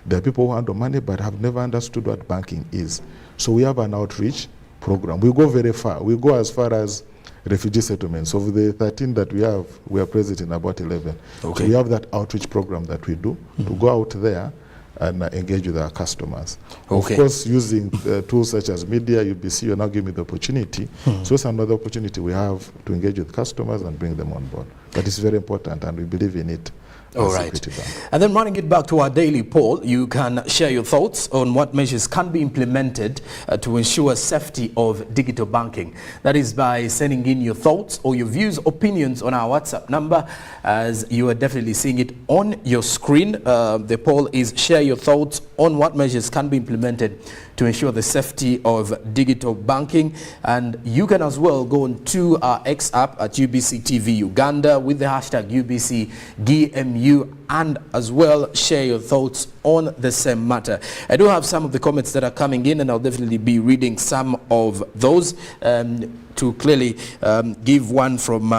There are people who handle money but have never understood what banking is. So we have an outreach program. We go very far. We go as far as refugee settlements. Of the 13 that we have, we are present in about 11. Okay. So we have that outreach program that we do to go out there and engage with our customers. Okay. Of course, using tools such as media, UBC, you're now giving me the opportunity. So it's another opportunity we have to engage with customers and bring them on board. But it's very important, and we believe in it. All right. And then running it back to our daily poll, you can share your thoughts on what measures can be implemented to ensure safety of digital banking. That is by sending in your thoughts or your views, opinions on our WhatsApp number, as you are definitely seeing it on your screen. The poll is share your thoughts on what measures can be implemented to ensure the safety of digital banking. And you can as well go on to our X app at UBC TV Uganda with the hashtag UBCGMU and as well share your thoughts on the same matter. I do have some of the comments that are coming in, and I'll definitely be reading some of those to clearly give one from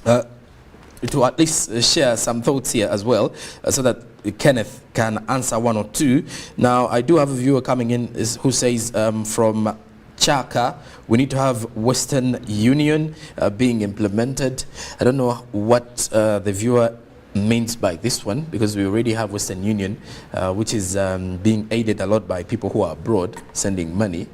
to at least share some thoughts here as well, so that Kenneth can answer one or two. Now, I do have a viewer coming in who says from Chaka, we need to have Western Union being implemented. I don't know what the viewer means by this one, because we already have Western Union, which is being aided a lot by people who are abroad sending money.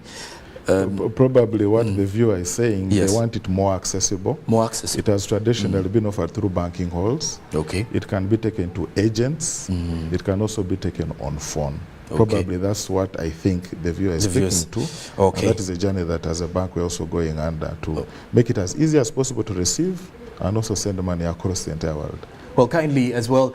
Probably what the viewer is saying, Yes. they want it more accessible. More accessible. It has traditionally been offered through banking halls. Okay. It can be taken to agents. It can also be taken on phone. Probably that's what I think the viewer is speaking to. Okay. And that is a journey that as a bank we're also going under to make it as easy as possible to receive and also send money across the entire world. Well, kindly as well,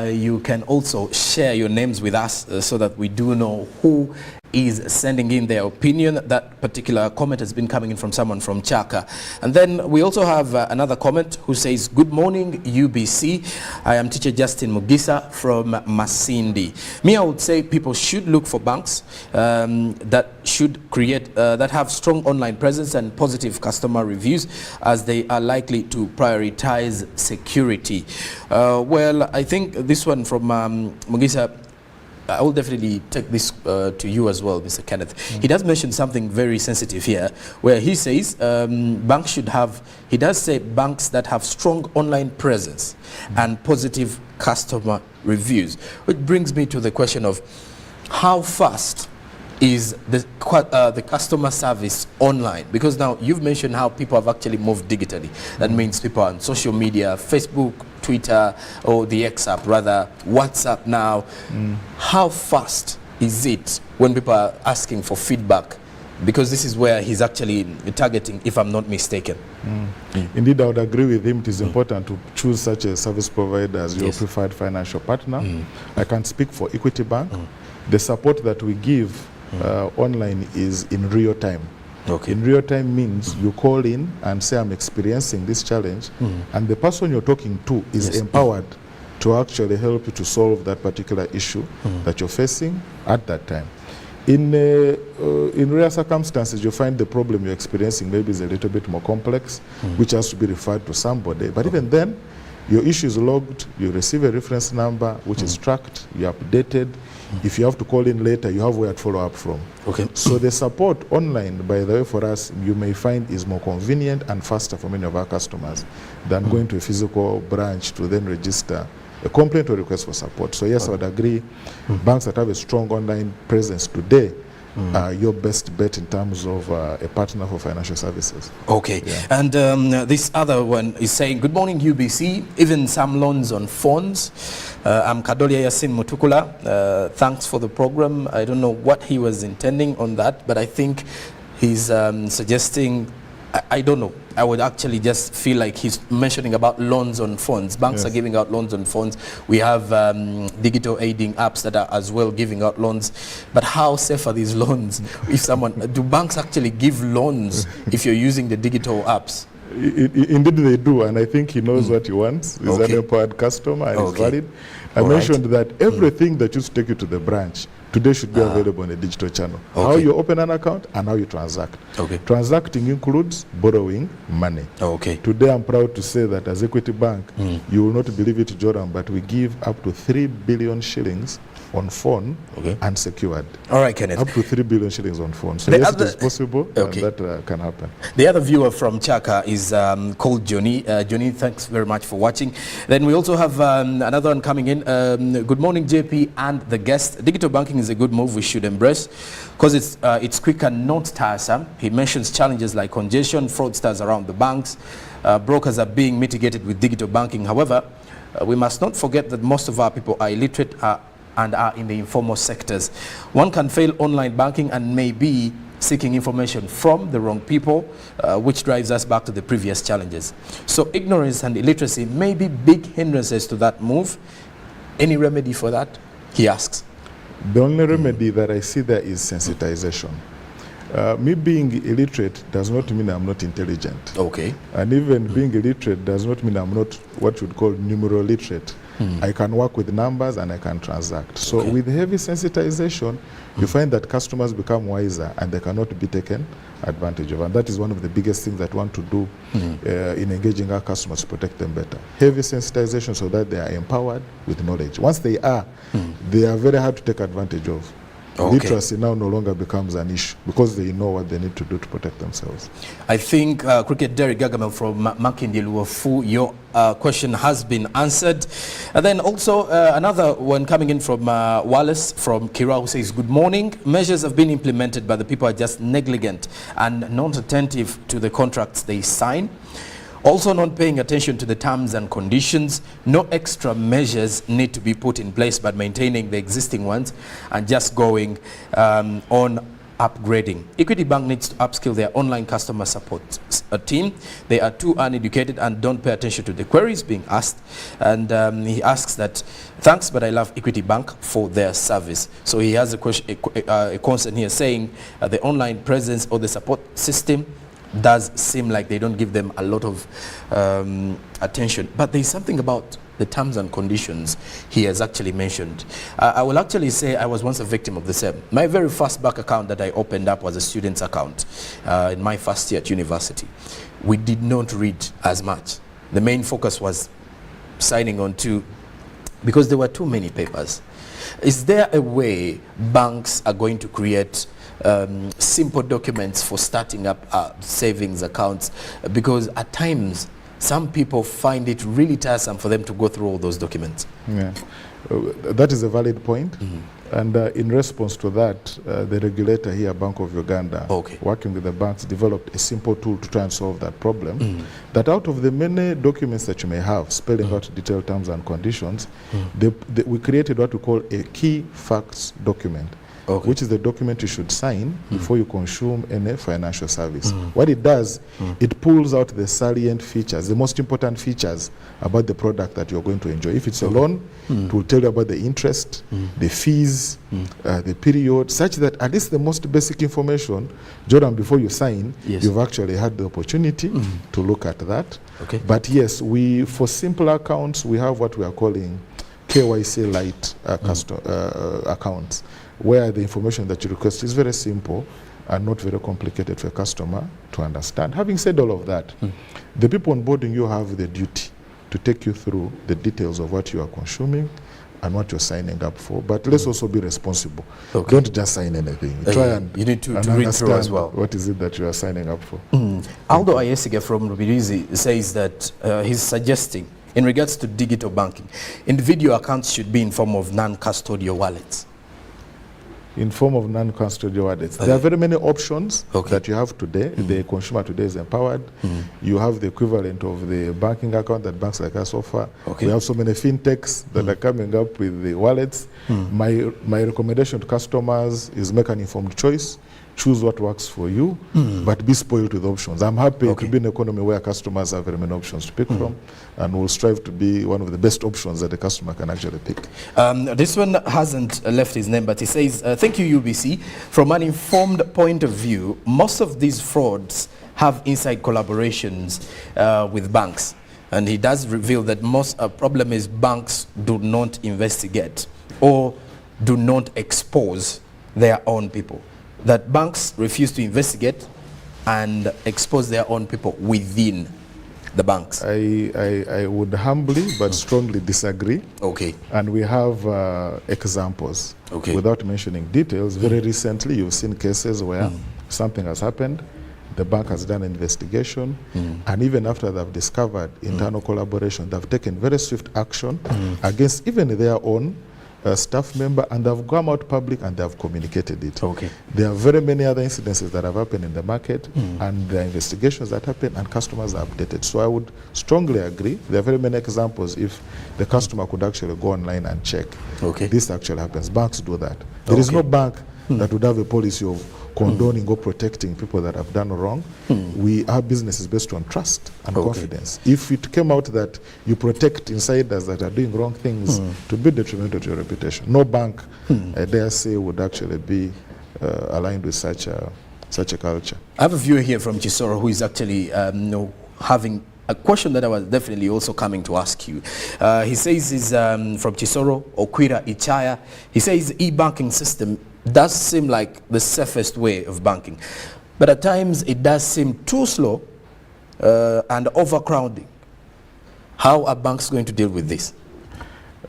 you can also share your names with us so that we do know who is sending in their opinion. That particular comment has been coming in from someone from Chaka. And then we also have another comment who says, good morning, UBC. I am teacher Justin Mugisa from Masindi. Me, I would say people should look for banks that should create, that have strong online presence and positive customer reviews, as they are likely to prioritize security. Well, I think this one from Mugisa, I will definitely take this to you as well, Mr. Kenneth. He does mention something very sensitive here, where he says banks should have, he does say banks that have strong online presence and positive customer reviews, which brings me to the question of how fast is the customer service online? Because now you've mentioned how people have actually moved digitally. That means people are on social media, Facebook, Twitter, or the X app, rather, WhatsApp now. How fast is it when people are asking for feedback? Because this is where he's actually targeting, if I'm not mistaken. Indeed, I would agree with him. It is important to choose such a service provider as your preferred financial partner. I can speak for Equity Bank. The support that we give online is in real time. Okay. In real time means you call in and say, I'm experiencing this challenge, and the person you're talking to is empowered to actually help you to solve that particular issue that you're facing at that time. In rare circumstances, you find the problem you're experiencing maybe is a little bit more complex, which has to be referred to somebody. But even then, your issue is logged, you receive a reference number, which is tracked, you're updated. If you have to call in later, you have where to follow up from. Okay. So the support online, by the way, for us, you may find is more convenient and faster for many of our customers than going to a physical branch to then register a complaint or request for support. So yes, I would agree. Banks that have a strong online presence today are your best bet in terms of a partner for financial services. Okay. And this other one is saying, good morning, UBC. Even some loans on phones. I'm Kadolia Yasin Mutukula. Thanks for the program. I don't know what he was intending on that, but I think he's suggesting I don't know. I would actually just feel like he's mentioning about loans on phones. Banks are giving out loans on phones. We have digital aiding apps that are as well giving out loans. But how safe are these loans? If someone, do banks actually give loans if you're using the digital apps? Indeed they do, and I think he knows what he wants. He's an empowered customer and it's valid. I mentioned that everything that used to take you to the branch today should be available on a digital channel. How you open an account and how you transact. Transacting includes borrowing money. Today I'm proud to say that as Equity Bank, you will not believe it, Jordan, but we give up to 3 billion shillings on phone unsecured. All right, Kenneth. Up to 3 billion shillings on phone. So yes, it is possible and that can happen. The other viewer from Chaka is called Johnny. Johnny, thanks very much for watching. Then we also have another one coming in. Good morning, JP and the guest. Digital banking is a good move we should embrace because it's quick and not tiresome. He mentions challenges like congestion, fraudsters around the banks. Brokers are being mitigated with digital banking. However, we must not forget that most of our people are illiterate and are in the informal sectors. One can fail online banking and may be seeking information from the wrong people, which drives us back to the previous challenges. So ignorance and illiteracy may be big hindrances to that move. Any remedy for that? He asks. The only remedy that I see there is sensitization. Me being illiterate does not mean I'm not intelligent. And even being illiterate does not mean I'm not what you would call numeroliterate. I can work with numbers and I can transact. So with heavy sensitization, you find that customers become wiser and they cannot be taken advantage of. And that is one of the biggest things that we want to do in engaging our customers to protect them better. Heavy sensitization so that they are empowered with knowledge. Once they are very hard to take advantage of. Literacy now no longer becomes an issue because they know what they need to do to protect themselves. I think Cricket Derek Gagamel from Makindi Luofu, your question has been answered. And then also another one coming in from Wallace from Kira, who says, good morning. Measures have been implemented, but the people are just negligent and not attentive to the contracts they sign. Also not paying attention to the terms and conditions. No extra measures need to be put in place, but maintaining the existing ones and just going on upgrading. Equity Bank needs to upskill their online customer support team. They are too uneducated and don't pay attention to the queries being asked. And he asks that, thanks, but I love Equity Bank for their service. So he has a question, a concern here saying the online presence or the support system does seem like they don't give them a lot of attention. But there's something about the terms and conditions he has actually mentioned. I will actually say I was once a victim of the same. My very first bank account that I opened up was a student's account in my first year at university. We did not read as much. The main focus was signing on to, because there were too many papers. Is there a way banks are going to create simple documents for starting up savings accounts? Because at times some people find it really tiresome for them to go through all those documents. That is a valid point. And in response to that, the regulator here, Bank of Uganda, working with the banks, developed a simple tool to try and solve that problem. That out of the many documents that you may have, spelling out detailed terms and conditions, we created what we call a key facts document. Which is the document you should sign before you consume any financial service. What it does, it pulls out the salient features, the most important features about the product that you're going to enjoy. If it's a loan, it will tell you about the interest, the fees, the period, such that at least the most basic information, Jordan, before you sign, you've actually had the opportunity to look at that. But yes, for simple accounts, we have what we are calling KYC light accounts, where the information that you request is very simple and not very complicated for a customer to understand. Having said all of that, the people onboarding you have the duty to take you through the details of what you are consuming and what you're signing up for. But let's also be responsible. Don't just sign anything. Try and you need to read through as well. What is it that you are signing up for? Aldo Ayesiga from Rubirizi says that he's suggesting, in regards to digital banking, individual accounts should be in form of non-custodial wallets. In form of non-custodial wallets. There are very many options that you have today. The consumer today is empowered. You have the equivalent of the banking account that banks like us offer. We have so many fintechs that are coming up with the wallets. My recommendation to customers is make an informed choice. choose what works for you, but be spoiled with options. I'm happy to be in an economy where customers have very many options to pick from, and will strive to be one of the best options that the customer can actually pick. This one hasn't left his name, but he says, thank you, UBC. From an informed point of view, most of these frauds have inside collaborations with banks. And he does reveal that most problem is banks do not investigate or do not expose their own people. That banks refuse to investigate and expose their own people within the banks. I would humbly but strongly disagree. Okay. And we have examples. Okay. Without mentioning details, very recently you've seen cases where something has happened, the bank has done an investigation, and even after they've discovered internal collaboration, they've taken very swift action against even their own staff member, and they've come out public and they've communicated it. Okay. There are very many other incidences that have happened in the market, and there are investigations that happen, and customers are updated. So I would strongly agree. There are very many examples. If the customer could actually go online and check, this actually happens. Banks do that. There is no bank that would have a policy of condoning or protecting people that have done wrong. Our business is based on trust and confidence. If it came out that you protect insiders that are doing wrong things, to be detrimental to your reputation, no bank, I dare say, would actually be aligned with such a culture. I have a viewer here from Chisoro who is actually having a question that I was definitely also coming to ask you. He says he's from Chisoro, Okwira Ichaya. He says e-banking system does seem like the safest way of banking, but at times it does seem too slow and overcrowding. How are banks going to deal with this?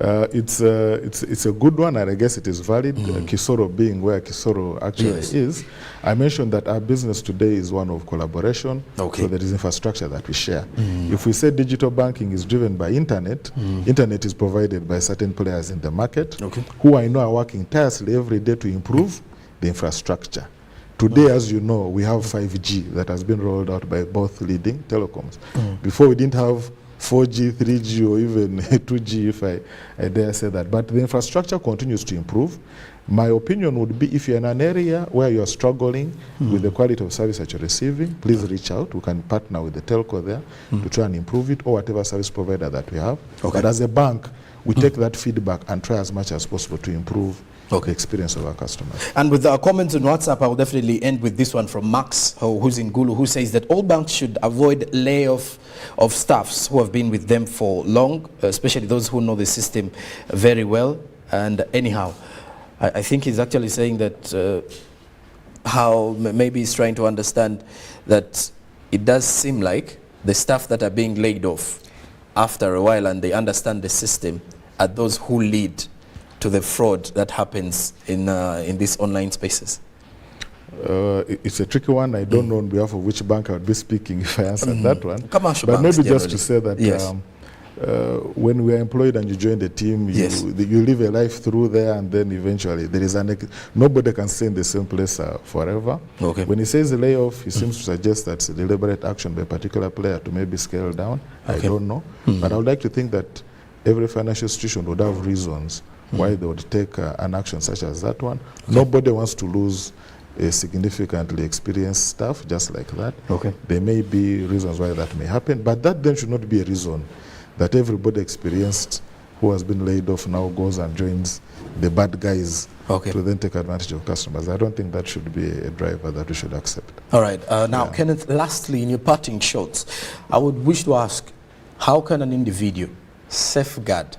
It's a good one, and I guess it is valid. Kisoro being where Kisoro actually is. I mentioned that our business today is one of collaboration, so there is infrastructure that we share. If we say digital banking is driven by internet, internet is provided by certain players in the market who I know are working tirelessly every day to improve the infrastructure. Today, as you know, we have 5G that has been rolled out by both leading telecoms. Before, we didn't have 4G, 3G, or even 2G, if I dare say that. But the infrastructure continues to improve. My opinion would be, if you're in an area where you're struggling with the quality of service that you're receiving, please reach out. We can partner with the telco there to try and improve it, or whatever service provider that we have. But as a bank, we take that feedback and try as much as possible to improve the experience of our customers. And with our comments on WhatsApp, I will definitely end with this one from Max, who's in Gulu, who says that all banks should avoid layoff of staffs who have been with them for long, especially those who know the system very well. And anyhow, I think he's actually saying that how maybe he's trying to understand that it does seem like the staff that are being laid off after a while and they understand the system are those who lead to the fraud that happens in these online spaces. It's a tricky one. I don't know on behalf of which bank I would be speaking if I answered that one. But maybe just to say that when we are employed and you join the team, you live a life through there, and then eventually there is nobody can stay in the same place forever. When he says layoff, he seems to suggest that's a deliberate action by a particular player to maybe scale down. I don't know. But I would like to think that every financial institution would have reasons why they would take an action such as that one. Nobody wants to lose a significantly experienced staff just like that. There may be reasons why that may happen, but that then should not be a reason that everybody experienced who has been laid off now goes and joins the bad guys to then take advantage of customers. I don't think that should be a driver that we should accept. All right. Now, Kenneth, lastly, in your parting shots, I would wish to ask, how can an individual safeguard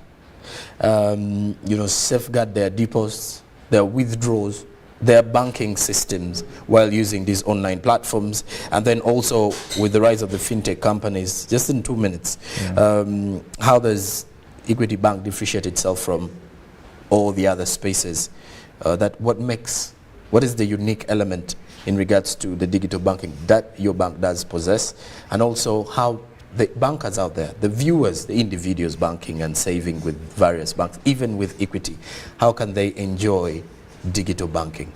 safeguard their deposits, their withdrawals, their banking systems while using these online platforms? And then also with the rise of the fintech companies, just in 2 minutes, how does Equity Bank differentiate itself from all the other spaces? What is the unique element in regards to the digital banking that your bank does possess? And also how the bankers out there, the viewers, the individuals banking and saving with various banks, even with Equity, how can they enjoy digital banking?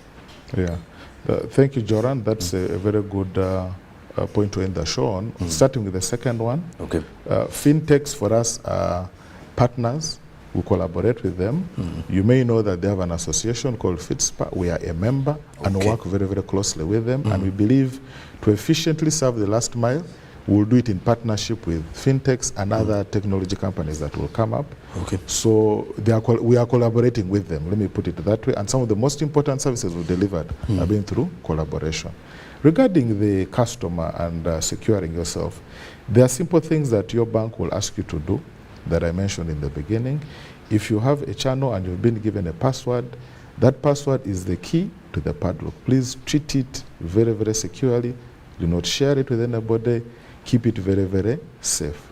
Thank you, Joran. That's a very good point to end the show on. Starting with the second one, fintechs for us are partners We collaborate with them. You may know that they have an association called FITSPA. We are a member and work very, very closely with them. And we believe to efficiently serve the last mile, we'll do it in partnership with fintechs and other technology companies that will come up. So we are collaborating with them, let me put it that way. And some of the most important services we delivered have been through collaboration. Regarding the customer and securing yourself, there are simple things that your bank will ask you to do that I mentioned in the beginning. If you have a channel and you've been given a password, that password is the key to the padlock. Please treat it very, very securely. Do not share it with anybody. Keep it very, very safe.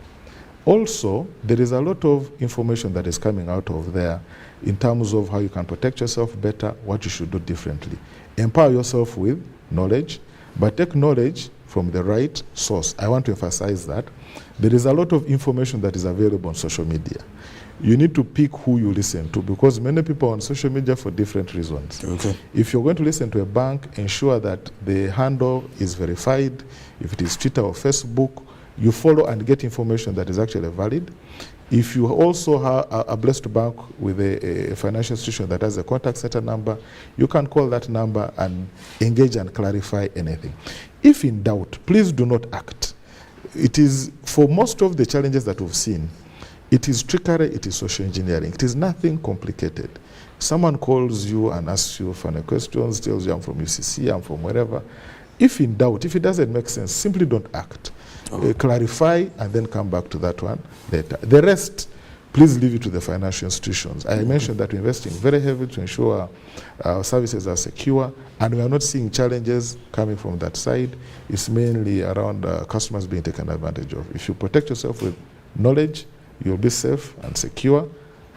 Also, there is a lot of information that is coming out of there in terms of how you can protect yourself better, what you should do differently. Empower yourself with knowledge, but take knowledge from the right source. I want to emphasize that. There is a lot of information that is available on social media. You need to pick who you listen to, because many people are on social media for different reasons. If you're going to listen to a bank, ensure that the handle is verified. If it is Twitter or Facebook, you follow and get information that is actually valid. If you also are blessed to bank with a financial institution that has a contact center number, you can call that number and engage and clarify anything. If in doubt, please do not act. It is, for most of the challenges that we've seen, it is trickery, it is social engineering. It is nothing complicated. Someone calls you and asks you funny questions, tells you I'm from UCC, I'm from wherever. If in doubt, if it doesn't make sense, simply don't act. Clarify and then come back to that one later. The rest, please leave it to the financial institutions. I mentioned that we're investing very heavily to ensure our services are secure, and we are not seeing challenges coming from that side. It's mainly around customers being taken advantage of. If you protect yourself with knowledge, you'll be safe and secure,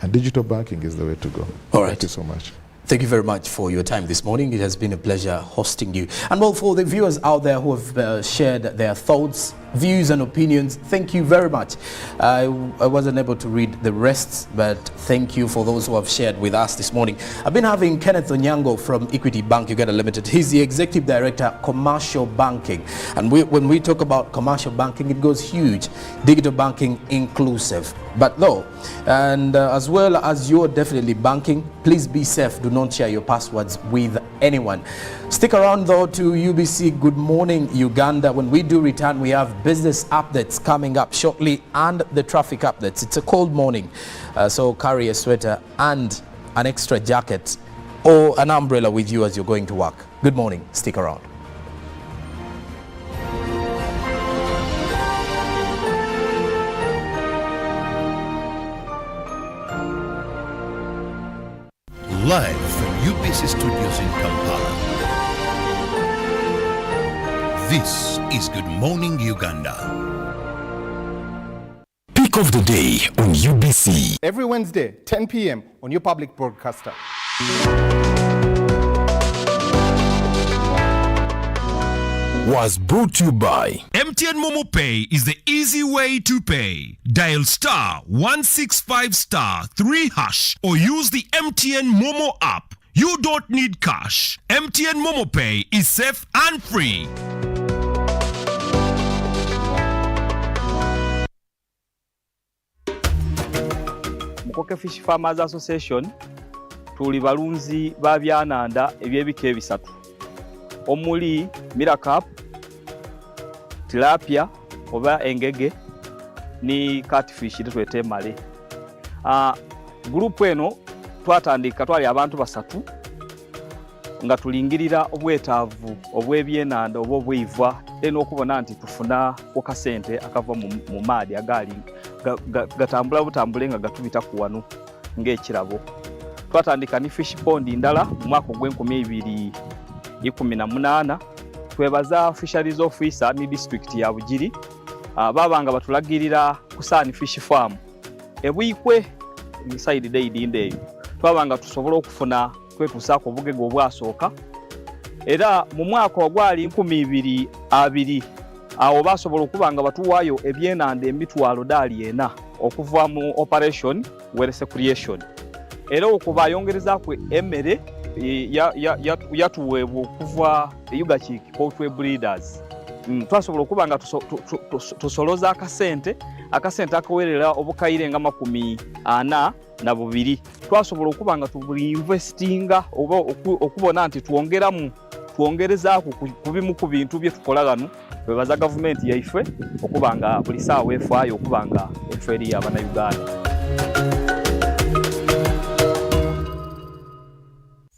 and digital banking is the way to go. All right. Thank you so much. Thank you very much for your time this morning. It has been a pleasure hosting you. And well, for the viewers out there who have shared their thoughts, views and opinions, thank you very much. I wasn't able to read the rest, but thank you for those who have shared with us this morning. I've been having Kenneth Onyango from Equity Bank Uganda Limited. He's the Executive Director, Commercial Banking. And when we talk about commercial banking, it goes huge. Digital banking inclusive. But though, and as well as you're definitely banking, please be safe. Do not share your passwords with anyone. Stick around though to UBC Good Morning Uganda. When we do return, we have business updates coming up shortly and the traffic updates. It's a cold morning, so carry a sweater and an extra jacket or an umbrella with you as you're going to work. Good morning. Stick around. Live from UBC Studios in Kampala. This is Good Morning Uganda. Pick of the day on UBC. Every Wednesday, 10 p.m. on your public broadcaster. Was brought to you by MTN Momo Pay is the easy way to pay. Dial *165*3# or use the MTN Momo app. You don't need cash. MTN Momo Pay is safe and free. Mukoke Fish Farmers Association tuli balunzi ba byananda ebyebika ebisatu omuli Miracap, tilapia oba engege ni catfish twete male. Group eno twatandika twali abantu basatu nga tulingirira obwetaavu obwebyenanda obwivwa okubona nti tufuna okasente akava mu maadi agali gatambula butambule nga gatubita ku wano ng'ekirabo. Twatandika ni fish pond ndala mu mwaka gw'e2018. Twebaza fisheries officer ni district ya Bugiri babanga batulagirira ku Sani Fish Farm ebwikwe ni side day ndeyo twabanga tusobola okufuna kwetusaako obugege obwasooka era mu mwaka ogwali 2020 awo basobola okubanga batuwaayo ebyenanda emitwalo $40 okuva mu operation Werese Creation era okuba yongereza ku emmere yatuweebwa okuva Uganda Poultry Breeders. Twasobola okubanga tusoloza akasente akawerera obukayire nga 40 na bubiri twasobola okuba nga tubuinvestinga oba okubona nti twongerezaako ku bimu ku bintu bye tukola gano twebaza gavumenti yaife okuba nga buli saawa efaayo okuba nga efe eri Abannayuganda.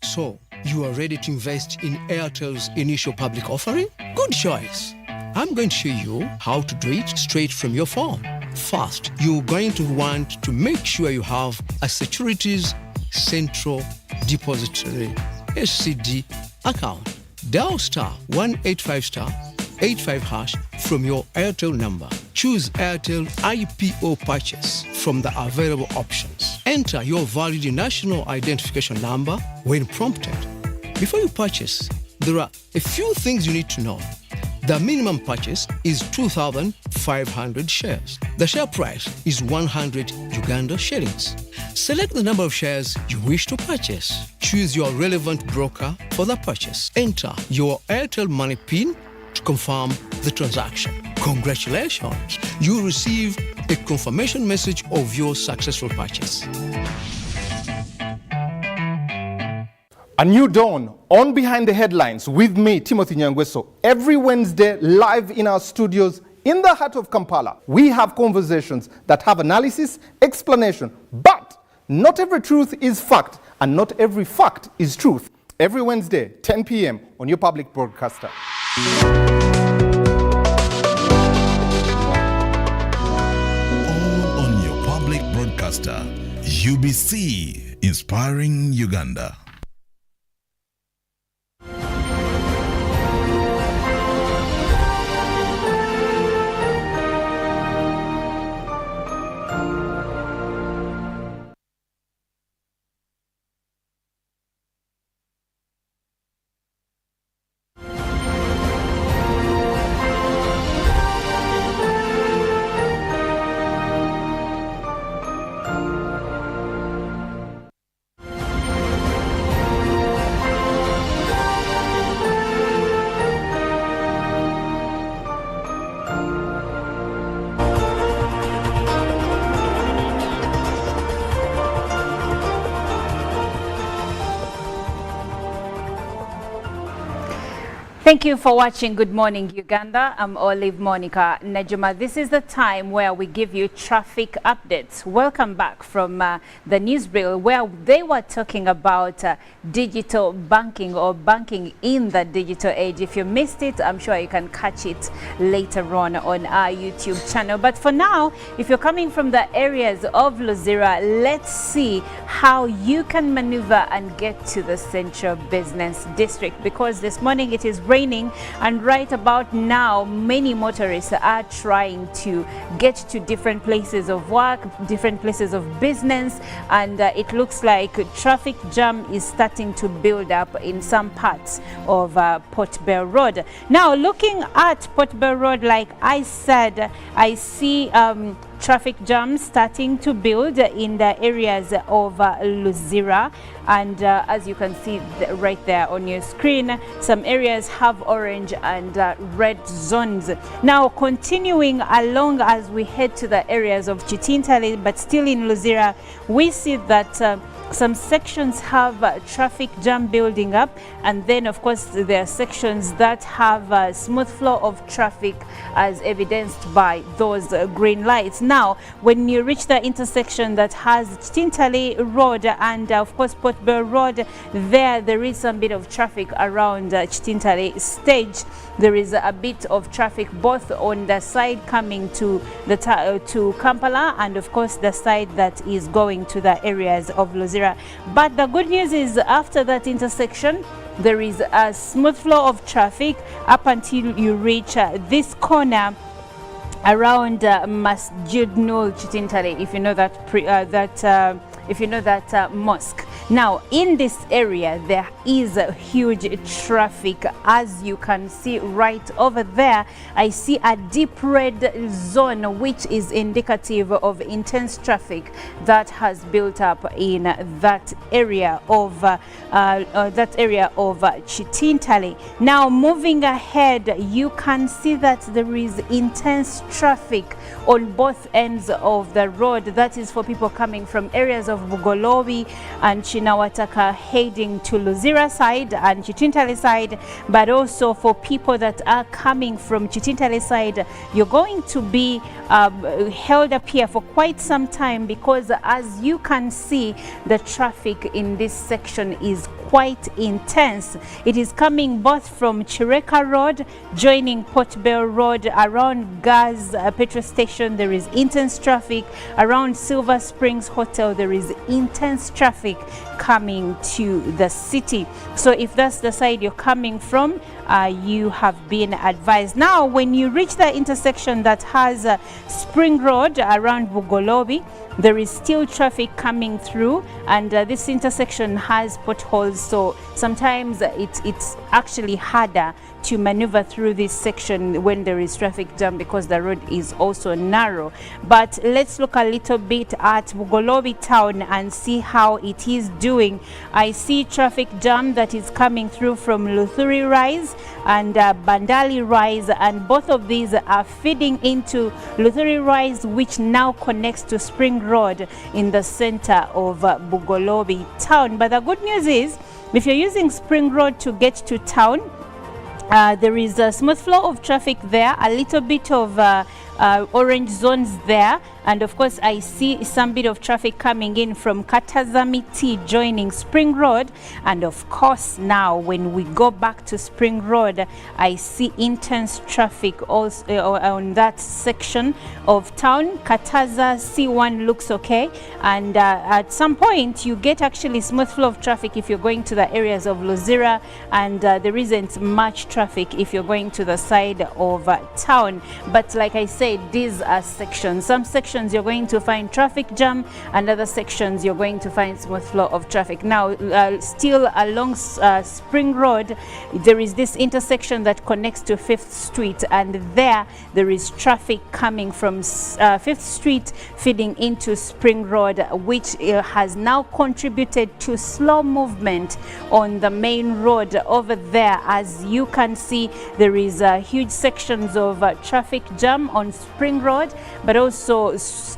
So, you are ready to invest in Airtel's initial public offering? Good choice. I'm going to show you how to do it straight from your phone. First, you're going to want to make sure you have a Securities Central Depository SCD account. Dial *185*85# from your Airtel number. Choose Airtel IPO purchase from the available options. Enter your valid national identification number when prompted. Before you purchase, there are a few things you need to know. The minimum purchase is 2,500 shares. The share price is 100 Uganda shillings. Select the number of shares you wish to purchase. Choose your relevant broker for the purchase. Enter your Airtel Money PIN to confirm the transaction. Congratulations! You receive a confirmation message of your successful purchase. A new dawn on Behind the Headlines with me, Timothy Nyangweso. Every Wednesday, live in our studios in the heart of Kampala, we have conversations that have analysis, explanation, but not every truth is fact, and not every fact is truth. Every Wednesday, 10 p.m. on your public broadcaster. All on your public broadcaster, UBC, inspiring Uganda. Thank you for watching Good Morning Uganda. I'm Olive Monica Najuma. This is the time where we give you traffic updates. Welcome back from the newsreel where they were talking about digital banking or banking in the digital age. If you missed it, I'm sure you can catch it later on our YouTube channel. But for now, if you're coming from the areas of Luzira, let's see how you can maneuver and get to the Central Business District, because this morning it is raining, and right about now many motorists are trying to get to different places of work, different places of business, and it looks like traffic jam is starting to build up in some parts of Port Bell Road. Now, looking at Port Bell Road, like I said, I see traffic jams starting to build in the areas of Luzira, and as you can see right there on your screen, some areas have orange and red zones. Now, continuing along as we head to the areas of Chitintale, but still in Luzira, we see that some sections have traffic jam building up, and then of course there are sections that have a smooth flow of traffic as evidenced by those green lights. Now, when you reach the intersection that has Chitintale Road and of course Port Bell Road, there is some bit of traffic around Chitintale stage. There is a bit of traffic both on the side coming to the to Kampala and of course the side that is going to the areas of Luzira. But the good news is after that intersection, there is a smooth flow of traffic up until you reach this corner around Masjid Nur Chitintale, if you know that mosque. Now, in this area, there is a huge traffic. As you can see right over there, I see a deep red zone, which is indicative of intense traffic that has built up in that area of Chitintale. Now, moving ahead, you can see that there is intense traffic on both ends of the road. That is for people coming from areas of Bugolobi and Chinawataka heading to Luzira side and Chitintale side, but also for people that are coming from Chitintale side, you're going to be held up here for quite some time, because as you can see, the traffic in this section is quite intense. It is coming both from Chireka Road, joining Port Bell Road, around Gas petrol station there is intense traffic, around Silver Springs Hotel there is intense traffic coming to the city. So if that's the side you're coming from, you have been advised. Now, when you reach the intersection that has Spring Road around Bugolobi, there is still traffic coming through, and this intersection has potholes, so sometimes it's actually harder to maneuver through this section when there is traffic jam, because the road is also narrow. But let's look a little bit at Bugolobi town and see how it is doing. I see traffic jam that is coming through from Luthuri Rise and Bandali Rise, and both of these are feeding into Luthuri Rise, which now connects to Spring Road in the center of Bugolobi town. But the good news is, if you're using Spring Road to get to town, there is a smooth flow of traffic there, a little bit of orange zones there, and of course I see some bit of traffic coming in from Katazamiti joining Spring Road. And of course, now when we go back to Spring Road, I see intense traffic also on that section of town. Kataza C1 looks okay, and at some point you get actually smooth flow of traffic if you're going to the areas of Luzira, and there isn't much traffic if you're going to the side of town. But like I said, these are sections. Some sections you're going to find traffic jam, and other sections you're going to find smooth flow of traffic. Now, still along Spring Road, there is this intersection that connects to 5th Street, and there is traffic coming from 5th Street feeding into Spring Road, which has now contributed to slow movement on the main road over there. As you can see, there is huge sections of traffic jam on Spring Road, but also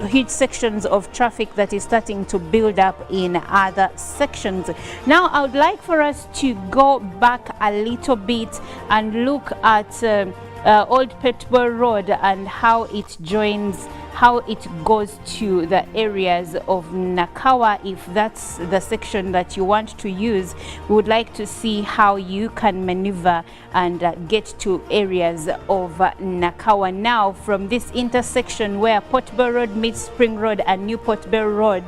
huge sections of traffic that is starting to build up in other sections. Now, I would like for us to go back a little bit and look at Old Petborough Road and how it joins, how it goes to the areas of Nakawa. If that's the section that you want to use, we would like to see how you can maneuver and get to areas of Nakawa. Now, from this intersection where Port Bell Road meets Spring Road and New Port Bell Road,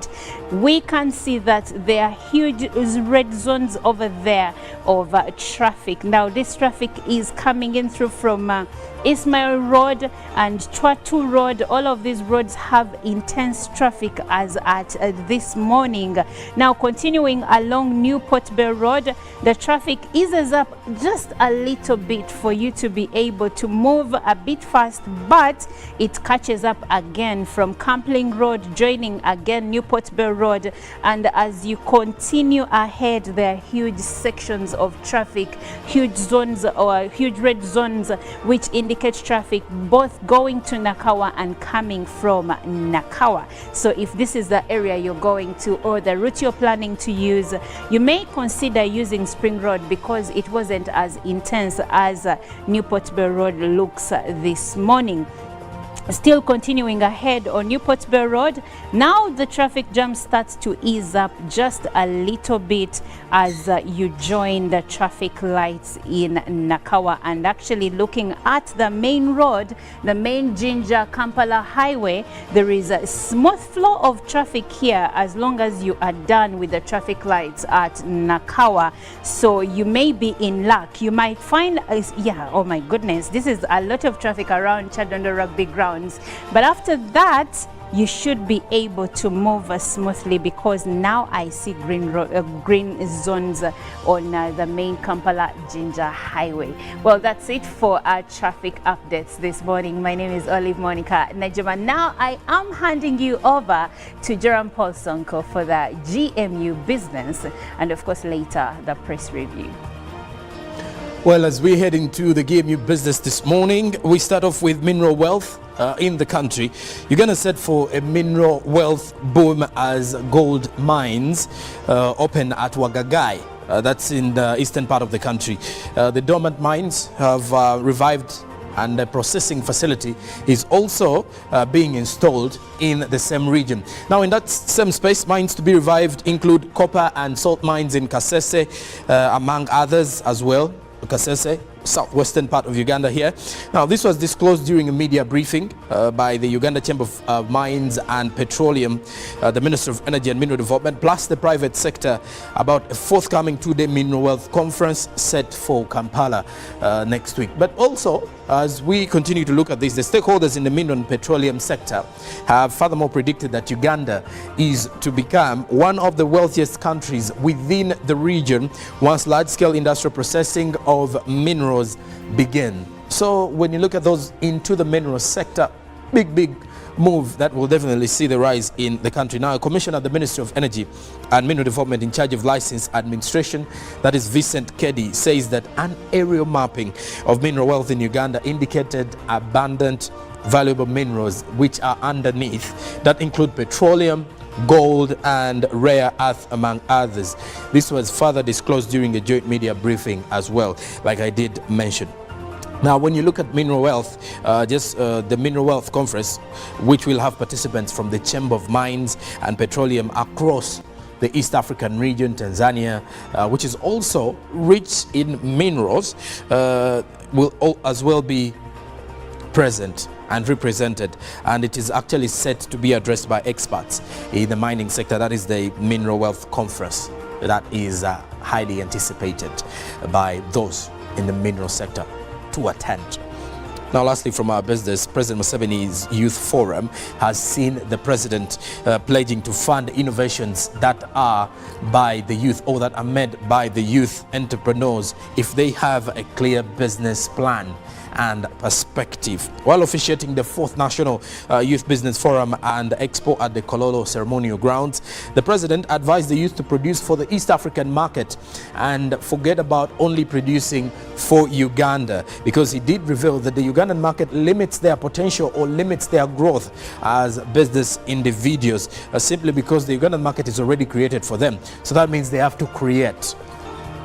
we can see that there are huge red zones over there of traffic. Now, this traffic is coming in through from Ismail Road and Twatu Road. All of these roads have intense traffic as at this morning. Now, continuing along New Port Bell Road, the traffic eases up just a little bit for you to be able to move a bit fast, but it catches up again from Campling Road, joining again New Port Bell Road. And as you continue ahead, there are huge sections of traffic, huge zones or huge red zones, which indicate traffic both going to Nakawa and coming from Nakawa. So if this is the area you're going to or the route you're planning to use, you may consider using Spring Road, because it wasn't as intense as New Port Bell Road looks this morning. Still continuing ahead on New Port Bell Road, now the traffic jam starts to ease up just a little bit as you join the traffic lights in Nakawa. And actually looking at the main road, the main Jinja Kampala highway, there is a smooth flow of traffic here as long as you are done with the traffic lights at Nakawa. So you may be in luck. You might find, yeah, oh my goodness, this is a lot of traffic around Chadondo Rugby Ground. pounds. But after that, you should be able to move smoothly, because now I see green zones on the main Kampala-Jinja highway. Well, that's it for our traffic updates this morning. My name is Olive Monica Najuma. Now I am handing you over to Jerome Paul Sonko for the GMU business, and of course later the press review. Well, as we head into the GMU business this morning, we start off with mineral wealth in the country. Uganda set for a mineral wealth boom as gold mines open at Wagagai. That's in the eastern part of the country. The dormant mines have revived, and a processing facility is also being installed in the same region. Now, in that same space, mines to be revived include copper and salt mines in Kasese, among others as well. Kasese, southwestern part of Uganda here. Now, this was disclosed during a media briefing by the Uganda Chamber of Mines and Petroleum, the Minister of Energy and Mineral Development, plus the private sector, about a forthcoming two-day mineral wealth conference set for Kampala next week. But also, as we continue to look at this, the stakeholders in the mineral and petroleum sector have furthermore predicted that Uganda is to become one of the wealthiest countries within the region once large-scale industrial processing of minerals begin. So when you look at those into the mineral sector, big move that will definitely see the rise in the country. Now, a commissioner at the Ministry of Energy and Mineral Development in charge of license administration, that is Vincent Kedi, says that an aerial mapping of mineral wealth in Uganda indicated abundant valuable minerals which are underneath, that include petroleum, gold and rare earth, among others. This was further disclosed during a joint media briefing as well, like I did mention. Now, when you look at mineral wealth, the Mineral Wealth Conference, which will have participants from the Chamber of Mines and Petroleum across the East African region, Tanzania, which is also rich in minerals, will as well be present and represented, and it is actually set to be addressed by experts in the mining sector. That is the Mineral Wealth Conference that is highly anticipated by those in the mineral sector to attend. Now, lastly, from our business, President Museveni's Youth Forum has seen the president pledging to fund innovations that are by the youth, or that are made by the youth entrepreneurs, if they have a clear business plan and perspective. While officiating the 4th National Youth Business Forum and Expo at the Kololo ceremonial grounds, the president advised the youth to produce for the East African market and forget about only producing for Uganda, because he did reveal that the Ugandan market limits their potential or limits their growth as business individuals, simply because the Ugandan market is already created for them. So that means they have to create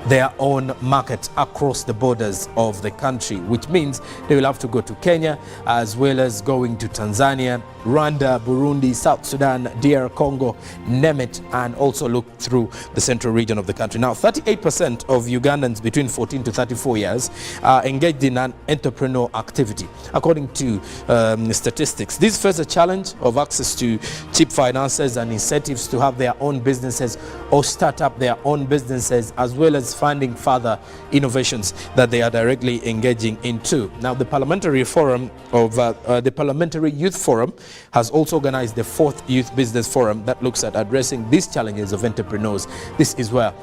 their own market across the borders of the country, which means they will have to go to Kenya, as well as going to Tanzania, Rwanda, Burundi, South Sudan, DR Congo, name it, and also look through the central region of the country. Now, 38% of Ugandans between 14 to 34 years are engaged in an entrepreneurial activity, according to statistics. This face a challenge of access to cheap finances and incentives to have their own businesses or start up their own businesses, as well as finding further innovations that they are directly engaging into. Now, the Parliamentary Forum of the Parliamentary Youth Forum has also organized the 4th Youth Business Forum that looks at addressing these challenges of entrepreneurs. This is where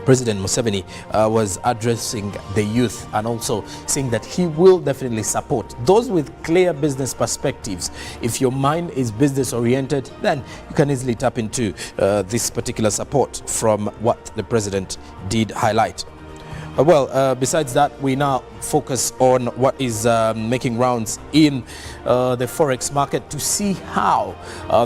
President Museveni was addressing the youth, and also saying that he will definitely support those with clear business perspectives. If your mind is business oriented, then you can easily tap into this particular support from what the president did highlight. Besides that, we now focus on what is making rounds in the forex market to see how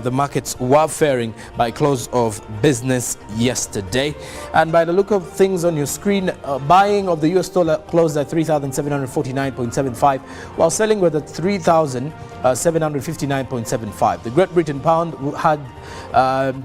the markets were faring by close of business yesterday. And by the look of things on your screen, buying of the US dollar closed at 3,749.75, while selling was at 3,759.75. The Great Britain pound had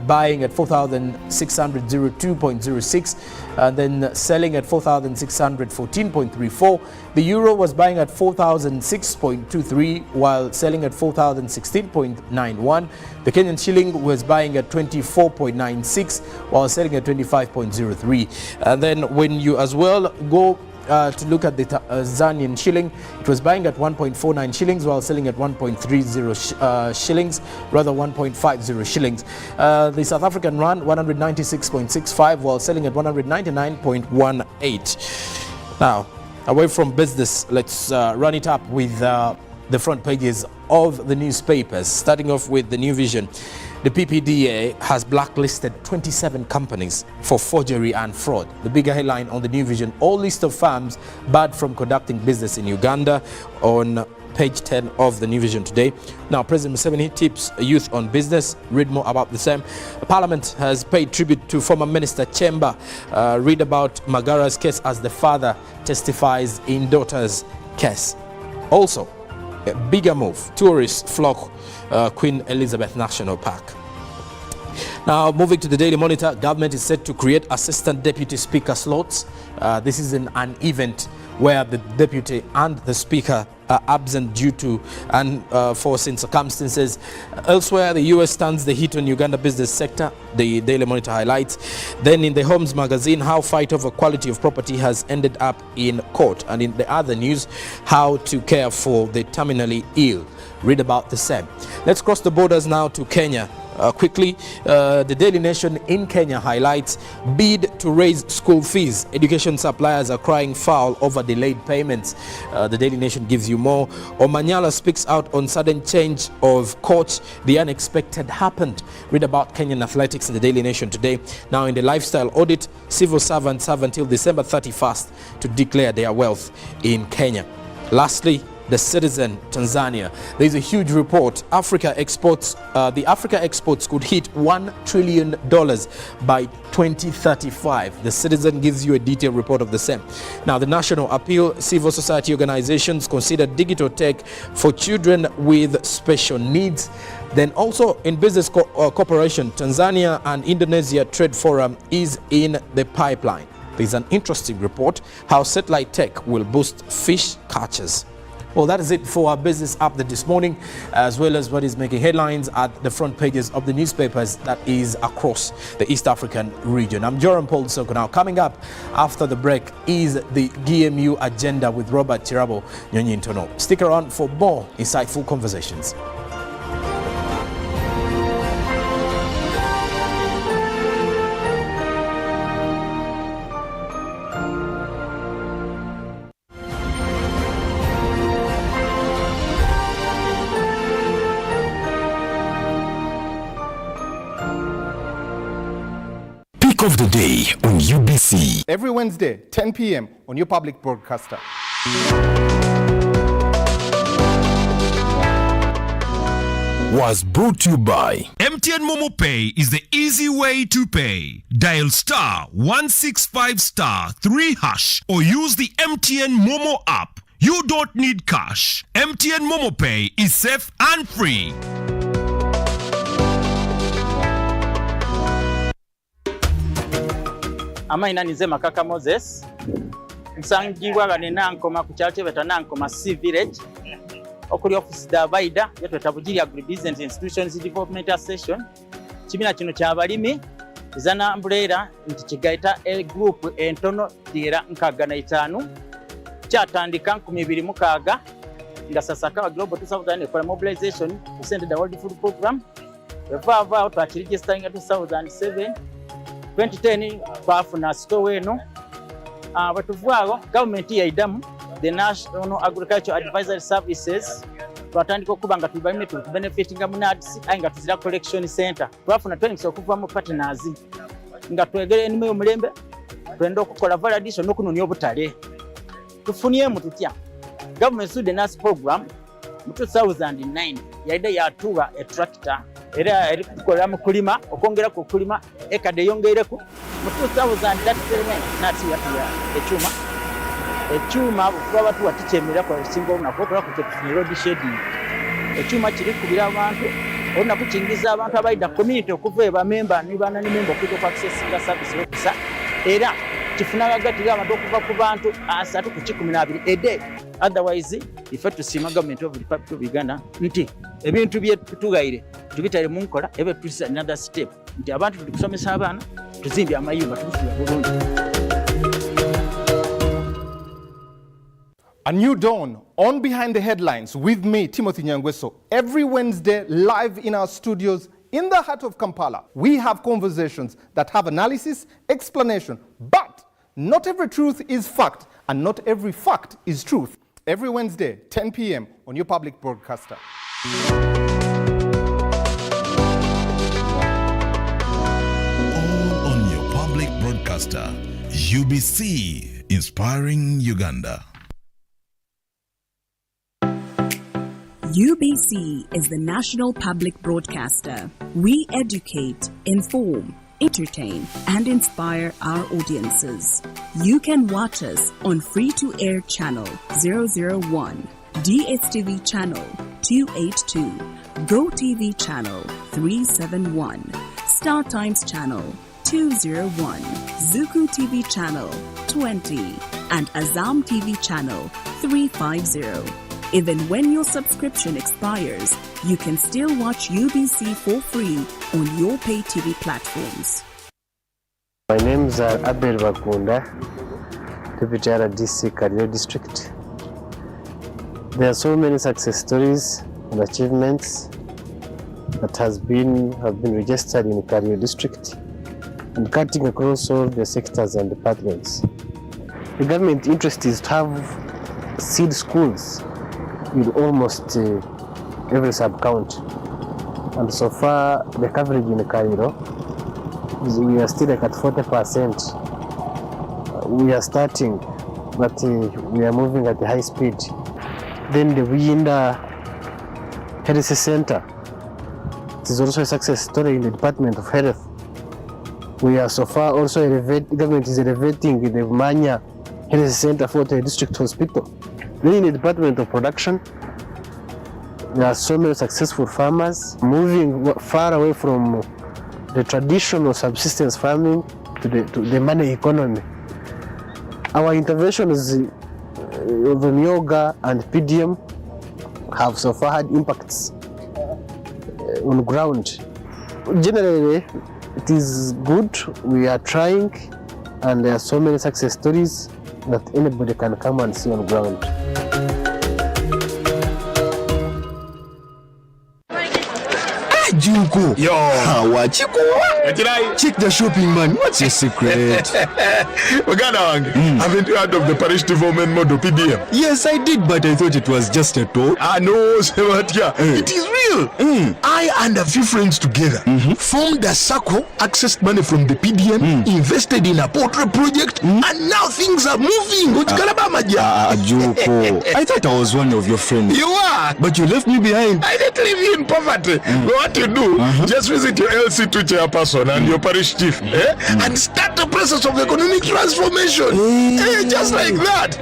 buying at 4,602.06, and then selling at 4,614.34. The euro was buying at 4,006.23 while selling at 4,016.91. The Kenyan shilling was buying at 24.96 while selling at 25.03. And then when you as well go to look at the Tanzanian shilling. It was buying at 1.49 shillings while selling at 1.30 shillings, rather 1.50 shillings. The South African rand 196.65 while selling at 199.18. Now, away from business, let's run it up with the front pages of the newspapers. Starting off with the New Vision. The PPDA has blacklisted 27 companies for forgery and fraud. The bigger headline on the New Vision, all list of firms barred from conducting business in Uganda, on page 10 of the New Vision today. Now, President Museveni tips youth on business. Read more about the same. Parliament has paid tribute to former Minister Chemba. Read about Magara's case as the father testifies in daughter's case. Also, a bigger move. Tourists flock Queen Elizabeth National Park. Now, moving to the Daily Monitor, government is set to create assistant deputy speaker slots. This is an event where the deputy and the speaker are absent due to unforeseen circumstances. Elsewhere, the US stands the heat on Uganda business sector, the Daily Monitor highlights. Then in the Homes magazine, how fight over quality of property has ended up in court. And in the other news, how to care for the terminally ill. Read about the same. Let's cross the borders now to Kenya. Quickly, the Daily Nation in Kenya highlights bid to raise school fees. Education suppliers are crying foul over delayed payments. The Daily Nation gives you more. Omanyala speaks out on sudden change of coach. The unexpected happened. Read about Kenyan athletics in the Daily Nation today. Now, in the lifestyle audit, civil servants have until December 31st to declare their wealth in Kenya. Lastly, the Citizen, Tanzania. There is a huge report. The Africa exports could hit $1 trillion by 2035. The Citizen gives you a detailed report of the same. Now, the National Appeal, civil society organizations consider digital tech for children with special needs. Then also in business cooperation, Tanzania and Indonesia Trade Forum is in the pipeline. There's an interesting report, how satellite tech will boost fish catches. Well, that is it for our business update this morning, as well as what is making headlines at the front pages of the newspapers that is across the East African region. I'm Joram Paul Soko. Now, coming up after the break is the DMU agenda with Robert Chirabo Nyonyintono. Stick around for more insightful conversations. Of the day on UBC. Every Wednesday, 10 p.m. on your public broadcaster. Was brought to you by MTN Momo Pay is the easy way to pay. Dial *165*3# or use the MTN Momo app. You don't need cash. MTN Momo Pay is safe and free. Amaina nize Makaka Moses nsangibwa bane nankoma ku kyalo kyebeta nankoma C village okuli office da Baida yatweta Bugiri Agribusiness Institutions Development Association. Kibina kino kyabalimi zana umbrella nti kigaita a group entono dira nkaga na 5 kyatandika 2026 nga sasaka global 2000 for mobilization to send the World Food Program. Vava twakirigistering 2007 2010 bafuna store eno batuvwago government ya idamu the National Agricultural Advisory Services twatandika okubanga tubalime tu benefitinga munadisi ainga tuzira collection center twafuna twinso okuva mu partners nga twegere enime omulembe twenda okukola validation n'okunonya obutale tufunye mu tutya government student program mu 2009 yaida yatuwa a tractor era erikukola mu kulima okongera ku kulima ekade yongereku mu 2037 nati ya echuma kwa watu watichemera kwa singo na kokola ku road shading echuma kiri kubira abantu ona kuchingiza abantu abaida community okuva eba member ni bana ni member kuto kwa access nga service officer era kifuna gati ga abantu okuva ku bantu asatu ku 12 a day. Otherwise ife tusima government of the Republic of Uganda nti ebintu bye tugaire tubitale mu nkola ebe tulisa another step nti abantu tulikusomesa abana tuzimbye amayumba tubifuna bulungi. A new dawn on Behind the Headlines with me, Timothy Nyangweso. Every Wednesday, live in our studios in the heart of Kampala. We have conversations that have analysis, explanation, but not every truth is fact, and not every fact is truth. Every Wednesday, 10 p.m. on your public broadcaster. All on your public broadcaster, UBC, inspiring Uganda. UBC is the national public broadcaster. We educate, inform, entertain, and inspire our audiences. You can watch us on free-to-air channel 001, DSTV channel 282, GoTV channel 371, Star Times channel 201, Zuku TV channel 20, and Azam TV channel 350. Even when your subscription expires, you can still watch UBC for free on your pay TV platforms. My name is Abel Bakunda, Deputy RDC Kario District. There are so many success stories and achievements that have been registered in Kario District and cutting across all the sectors and departments. The government interest is to have seed schools with almost every sub-county. And so far, the coverage in Cairo, we are still like at 40%. We are starting, but we are moving at a high speed. Then the Uganda Health Center, it is also a success story in the Department of Health. We are so far also the government is elevating the Manya Health Center for the district hospital. Then in the Department of Production, there are so many successful farmers moving far away from the traditional subsistence farming to the money economy. Our interventions of yoga and PDM have so far had impacts on ground. Generally, it is good. We are trying, and there are so many success stories that anybody can come and see on ground. Junko. Yo. Wachiko. Check the shopping, man. What's your secret? Uganda, haven't you heard of the parish development model PDM? Yes, I did, but I thought it was just a talk. No, Sebatia. It is real. I and a few friends together formed a circle, accessed money from the PDM, invested in a poultry project, and now things are moving. Junko. I thought I was one of your friends. You are. But you left me behind. I didn't leave you in poverty. What you do, just visit your LC2 chairperson and your parish chief and start the process of economic transformation. Just like that.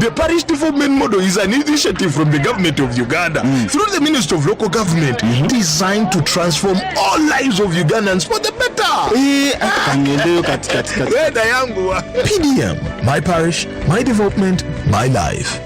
The parish development model is an initiative from the government of Uganda through the Ministry of Local Government designed to transform all lives of Ugandans for the better. PDM, my parish, my development, my life.